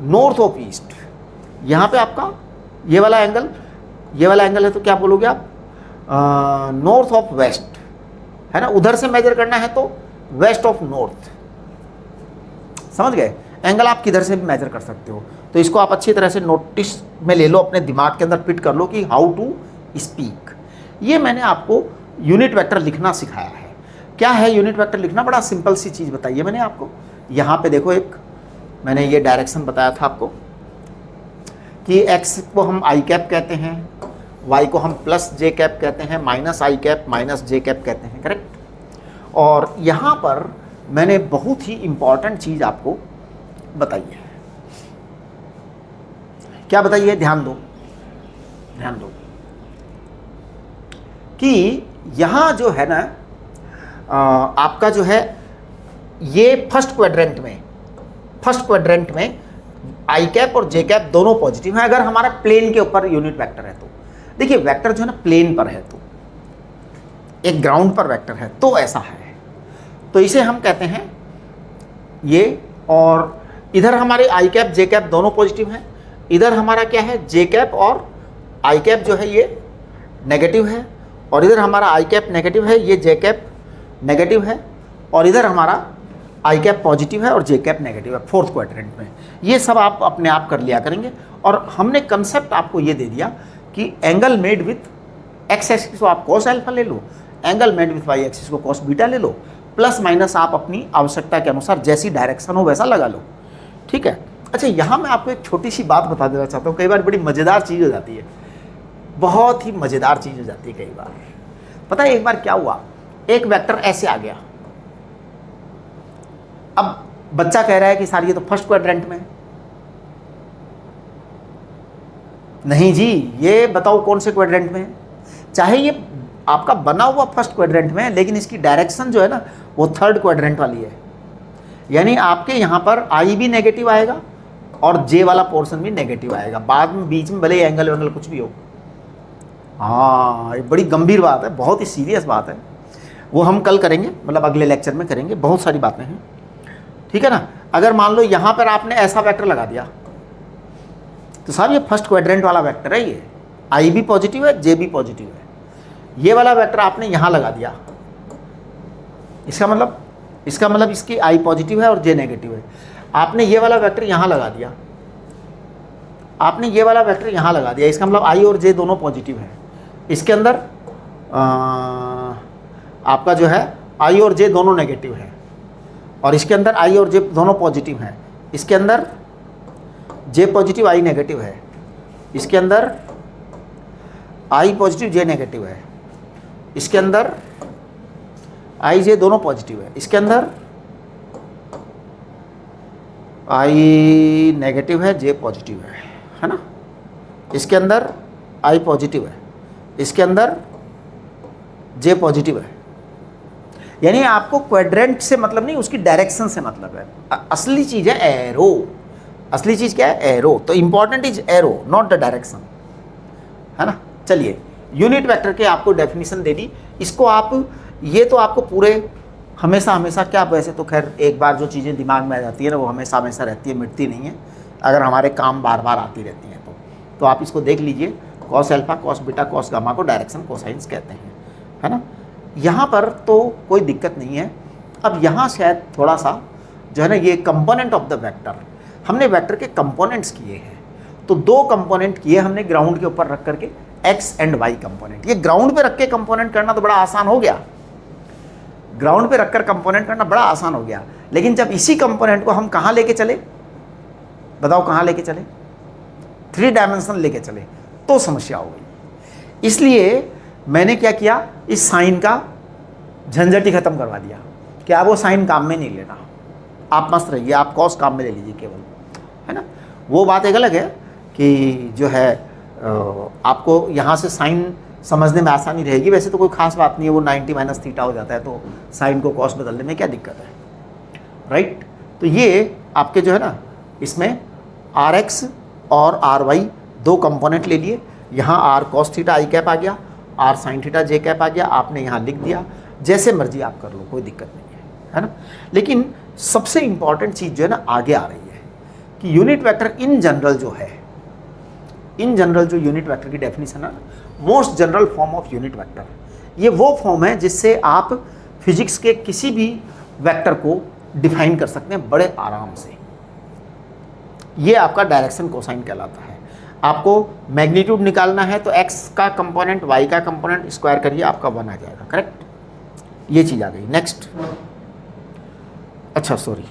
A: नॉर्थ ऑफ ईस्ट, यहाँ पे आपका ये वाला एंगल है तो क्या बोलोगे आप, नॉर्थ ऑफ वेस्ट है ना। उधर से मेजर करना है तो वेस्ट ऑफ नॉर्थ। समझ गए, एंगल आप किधर से भी मेजर कर सकते हो। तो इसको आप अच्छी तरह से नोटिस में ले लो, अपने दिमाग के अंदर फिट कर लो कि हाउ टू स्पीक। ये मैंने आपको यूनिट वेक्टर लिखना सिखाया है। क्या है यूनिट वेक्टर लिखना, बड़ा सिंपल सी चीज़ बताई है मैंने आपको। यहाँ पे देखो, एक मैंने ये डायरेक्शन बताया था आपको कि एक्स को हम आई कैप कहते हैं, वाई को हम प्लस जे कैप कहते हैं, माइनस आई कैप माइनस जे कैप कहते हैं, करेक्ट। और यहाँ पर मैंने बहुत ही इंपॉर्टेंट चीज़ आपको बताई है। क्या बताई है, ध्यान दो कि यहाँ जो है ना आपका जो है ये फर्स्ट क्वाड्रेंट में आई कैप और जे कैप दोनों पॉजिटिव हैं अगर हमारा प्लेन के ऊपर यूनिट वेक्टर है तो। देखिए वेक्टर जो है ना प्लेन पर है, तो एक ग्राउंड पर वेक्टर है तो ऐसा है, तो इसे हम कहते हैं ये। और इधर हमारे आई कैप जे कैप दोनों पॉजिटिव हैं, इधर हमारा क्या है जे कैप और आई कैप जो है ये नेगेटिव है, और इधर हमारा आई कैप नेगेटिव है, ये जे कैप नेगेटिव है, और इधर हमारा आई कैप पॉजिटिव है और जे कैप नेगेटिव है फोर्थ क्वाड्रेंट में। ये सब आप अपने आप कर लिया करेंगे। और हमने कंसेप्ट आपको ये दे दिया कि angle made with x axis को आप कॉस अल्फा ले लो, angle made with y axis को कॉस बीटा ले लो, प्लस माइनस आप अपनी आवश्यकता के अनुसार जैसी डायरेक्शन हो वैसा लगा लो, ठीक है। अच्छा, यहाँ मैं आपको एक छोटी सी बात बता देना चाहता हूँ। कई बार बड़ी मज़ेदार चीज़ हो जाती है, बहुत ही मज़ेदार चीज़ हो जाती है कई बार। पता है एक बार क्या हुआ, एक वेक्टर ऐसे आ गया। अब बच्चा कह रहा है कि सर ये तो फर्स्ट क्वाड्रेंट में है। नहीं जी, ये बताओ कौन से क्वाड्रेंट में है। चाहे ये आपका बना हुआ फर्स्ट क्वाड्रेंट में है, लेकिन इसकी डायरेक्शन जो है ना वो थर्ड क्वाड्रेंट वाली है। यानी आपके यहाँ पर आई भी नेगेटिव आएगा और जे वाला पोर्शन भी नेगेटिव आएगा। बाद में बीच में भले एंगल वेंगल कुछ भी हो। हाँ, ये बड़ी गंभीर बात है, बहुत ही सीरियस बात है। वो हम कल करेंगे, मतलब अगले लेक्चर में करेंगे। बहुत सारी बातें हैं, ठीक है ना। अगर मान लो यहाँ पर आपने ऐसा वेक्टर लगा दिया तो साहब ये फर्स्ट क्वाड्रेंट वाला वेक्टर है, ये आई भी पॉजिटिव है, जे भी पॉजिटिव है। ये वाला वेक्टर आपने यहाँ लगा दिया, इसका मतलब इसकी आई पॉजिटिव है और जे नेगेटिव है। आपने ये वाला वेक्टर यहाँ लगा दिया, आपने ये वाला वेक्टर यहाँ लगा दिया, इसका मतलब आई और जे दोनों पॉजिटिव है। इसके अंदर आपका जो है आई और जे दोनों नेगेटिव है, और इसके अंदर आई और जे दोनों पॉजिटिव हैं। इसके अंदर जे पॉजिटिव आई नेगेटिव है, इसके अंदर आई पॉजिटिव जे नेगेटिव है, इसके अंदर आई जे दोनों पॉजिटिव है, इसके अंदर आई नेगेटिव है, जे पॉजिटिव है ना। इसके अंदर आई पॉजिटिव है, इसके अंदर जे पॉजिटिव है। यानी आपको क्वाड्रेंट से मतलब नहीं, उसकी डायरेक्शन से मतलब है। असली चीज़ है एरो। असली चीज़ क्या है? एरो। तो important is arrow, not the direction, है ना। चलिए, यूनिट वेक्टर के आपको डेफिनेशन दे दी। इसको आप, ये तो आपको पूरे हमेशा हमेशा क्या, वैसे तो खैर एक बार जो चीज़ें दिमाग में आ जाती है ना वो हमेशा हमेशा रहती है, मिटती नहीं है। अगर हमारे काम बार बार आती रहती हैं तो आप इसको देख लीजिए। Cos alpha, cos beta, cos gamma को डायरेक्शन कोसाइंस कहते हैं, है ना। यहाँ पर तो कोई दिक्कत नहीं है। अब यहाँ शायद थोड़ा सा जो है ना, ये कंपोनेंट ऑफ द वेक्टर, हमने वेक्टर के कंपोनेंट्स किए हैं। तो दो कंपोनेंट किए हमने ग्राउंड के ऊपर रख करके, एक्स एंड वाई कंपोनेंट। ये ग्राउंड पे रख के कंपोनेंट करना तो बड़ा आसान हो गया, ग्राउंड पे रखकर कंपोनेंट करना बड़ा आसान हो गया। लेकिन जब इसी कंपोनेंट को हम कहाँ लेके चले, बताओ कहाँ लेके चले? 3 डायमेंशन लेके चले तो समस्या हो गई। इसलिए मैंने क्या किया, इस साइन का झंझट ही खत्म करवा दिया कि आप वो साइन काम में नहीं लेना, आप मस्त रहिए, आप कॉस काम में ले लीजिए केवल, है ना। वो बात एक अलग है कि जो है आपको यहाँ से साइन समझने में आसानी रहेगी। वैसे तो कोई खास बात नहीं है, वो 90 माइनस थीटा हो जाता है, तो साइन को कॉस बदलने में क्या दिक्कत है, राइट। तो ये आपके जो है ना, इसमें आर एक्स और आर वाई दो कंपोनेंट ले लिए। यहाँ आर कॉस थीटा आई कैप आ गया, आर साइन थीटा जे कैप आ गया। आपने यहाँ लिख दिया, जैसे मर्जी आप कर लो, कोई दिक्कत नहीं है ना। लेकिन सबसे इंपॉर्टेंट चीज़ जो है ना आगे आ रही है कि यूनिट वेक्टर इन जनरल जो है, इन जनरल जो यूनिट वेक्टर की डेफिनेशन है, most general form of unit vector, ये वो फॉर्म है जिससे आप फिजिक्स के किसी भी वेक्टर को डिफाइन कर सकते हैं बड़े आराम से। ये आपका डायरेक्शन कोसाइन कहलाता है। आपको मैग्नीट्यूड निकालना है तो x का कंपोनेंट y का कंपोनेंट स्क्वायर करिए, आपका 1 आ जाएगा, करेक्ट। ये चीज़ आ गई। नेक्स्ट, अच्छा सॉरी,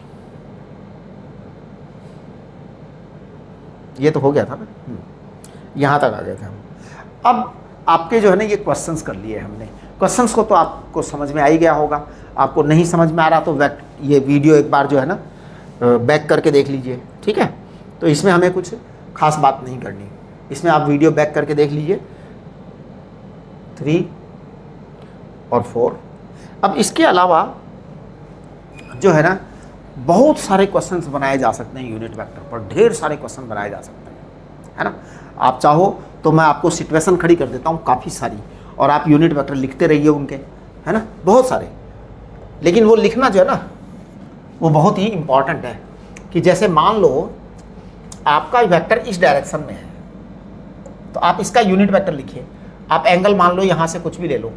A: ये तो हो गया था ना, यहाँ तक आ गए थे हम। अब आपके जो है ना ये क्वेश्चंस कर लिए हमने। क्वेश्चंस को तो आपको समझ में आ ही गया होगा। आपको नहीं समझ में आ रहा तो ये वीडियो एक बार जो है ना बैक करके देख लीजिए, ठीक है। तो इसमें हमें कुछ खास बात नहीं करनी, इसमें आप वीडियो बैक करके देख लीजिए 3 और 4। अब इसके अलावा जो है ना बहुत सारे क्वेश्चंस बनाए जा सकते हैं यूनिट वेक्टर पर, ढेर सारे क्वेश्चन बनाए जा सकते हैं, है ना। आप चाहो तो मैं आपको सिचुएशन खड़ी कर देता हूँ काफ़ी सारी, और आप यूनिट वेक्टर लिखते रहिए उनके, है ना, बहुत सारे। लेकिन वो लिखना जो है ना वो बहुत ही इंपॉर्टेंट है कि जैसे मान लो आपका वेक्टर इस डायरेक्शन में है तो आप इसका यूनिट वेक्टर लिखिए। आप एंगल मान लो यहाँ से कुछ भी ले लो,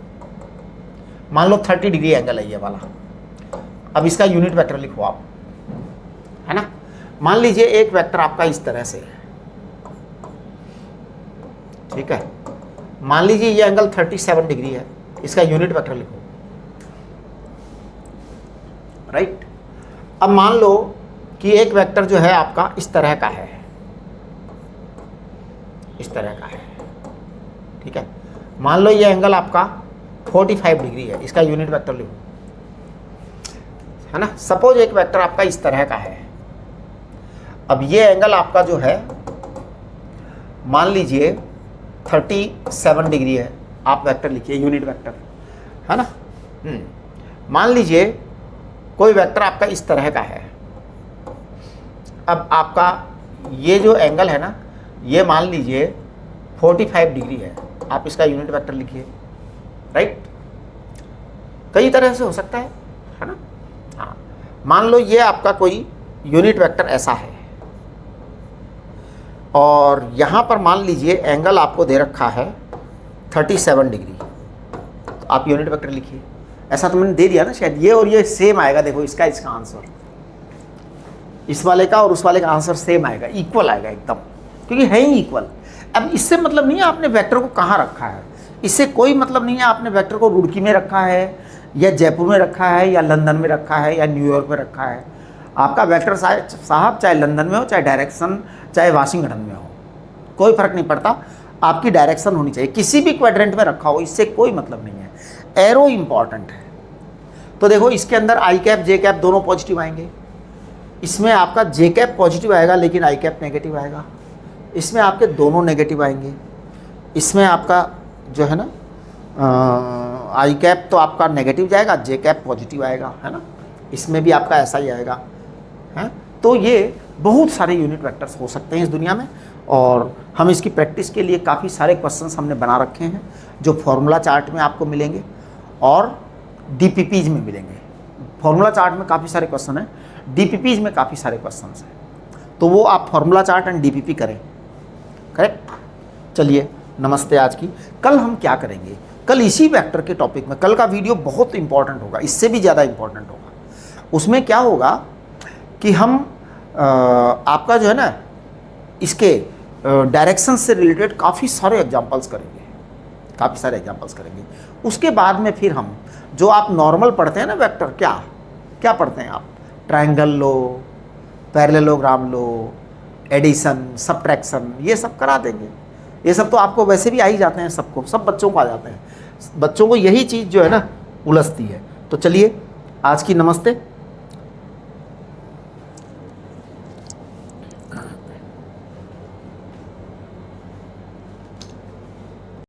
A: मान लो 30 डिग्री एंगल है ये वाला। अब इसका यूनिट वेक्टर लिखो आप, है ना। मान लीजिए एक वेक्टर आपका इस तरह से है, ठीक है। मान लीजिए ये एंगल 37 डिग्री है, इसका यूनिट वेक्टर लिखो, राइट। अब मान लो कि एक वेक्टर जो है आपका इस तरह का है, इस तरह का है, ठीक है। मान लो ये एंगल आपका 45 डिग्री है, इसका यूनिट वेक्टर लिखो, है ना। सपोज एक वेक्टर आपका इस तरह का है। अब ये एंगल आपका जो है मान लीजिए 37 डिग्री है, आप वेक्टर लिखिए यूनिट वेक्टर, है ना। मान लीजिए कोई वेक्टर आपका इस तरह का है। अब आपका ये जो एंगल है ना ये मान लीजिए 45 डिग्री है, आप इसका यूनिट वेक्टर लिखिए, राइट। कई तरह से हो सकता है ना। हाँ, मान लो ये आपका कोई यूनिट वेक्टर ऐसा है और यहाँ पर मान लीजिए एंगल आपको दे रखा है 37 डिग्री, तो आप यूनिट वेक्टर लिखिए। ऐसा तो मैंने दे दिया ना शायद, ये और ये सेम आएगा। देखो इसका आंसर, इस वाले का और उस वाले का आंसर सेम आएगा, इक्वल आएगा एकदम, क्योंकि है ही इक्वल। अब इससे मतलब नहीं है आपने वेक्टर को कहाँ रखा है, इससे कोई मतलब नहीं है आपने वेक्टर को रुड़की में रखा है या जयपुर में रखा है या लंदन में रखा है या न्यूयॉर्क में रखा है। आपका वेक्टर साहब चाहे लंदन में हो, चाहे डायरेक्शन चाहे वाशिंगटन में हो, कोई फर्क नहीं पड़ता, आपकी डायरेक्शन होनी चाहिए। किसी भी क्वाड्रेंट में रखा हो, इससे कोई मतलब नहीं है। एरो इंपॉर्टेंट है। तो देखो इसके अंदर आई कैप जे कैप दोनों पॉजिटिव आएंगे, इसमें आपका जे कैप पॉजिटिव आएगा लेकिन आई कैप नेगेटिव आएगा, इसमें आपके दोनों नेगेटिव आएंगे, इसमें आपका जो है ना आई कैप तो आपका नेगेटिव जाएगा, जे कैप पॉजिटिव आएगा, है ना, इसमें भी आपका ऐसा ही आएगा, है। तो ये बहुत सारे यूनिट वेक्टर्स हो सकते हैं इस दुनिया में, और हम इसकी प्रैक्टिस के लिए काफ़ी सारे क्वेश्चंस हमने बना रखे हैं जो फॉर्मूला चार्ट में आपको मिलेंगे और डीपीपीज में मिलेंगे। फॉर्मूला चार्ट में काफ़ी सारे क्वेश्चन हैं, डीपीपीज में काफ़ी सारे क्वेश्चन हैं, तो वो आप फॉर्मूला चार्ट एंड डीपीपी करें, करेक्ट। चलिए नमस्ते। आज की कल हम क्या करेंगे, कल इसी वेक्टर के टॉपिक में, कल का वीडियो बहुत इंपॉर्टेंट होगा, इससे भी ज़्यादा इंपॉर्टेंट होगा। उसमें क्या होगा कि हम आपका जो है ना इसके डायरेक्शन से रिलेटेड काफ़ी सारे एग्जांपल्स करेंगे, उसके बाद में फिर हम जो आप नॉर्मल पढ़ते हैं ना वेक्टर, क्या पढ़ते हैं आप, ट्रायंगल लो, पैरेललोग्राम लो, एडिशन, सब्ट्रैक्शन, ये सब करा देंगे। ये सब तो आपको वैसे भी आ ही जाते हैं, सबको, सब बच्चों को आ जाते हैं, बच्चों को यही चीज़ जो है ना उलझती है। तो चलिए आज की नमस्ते।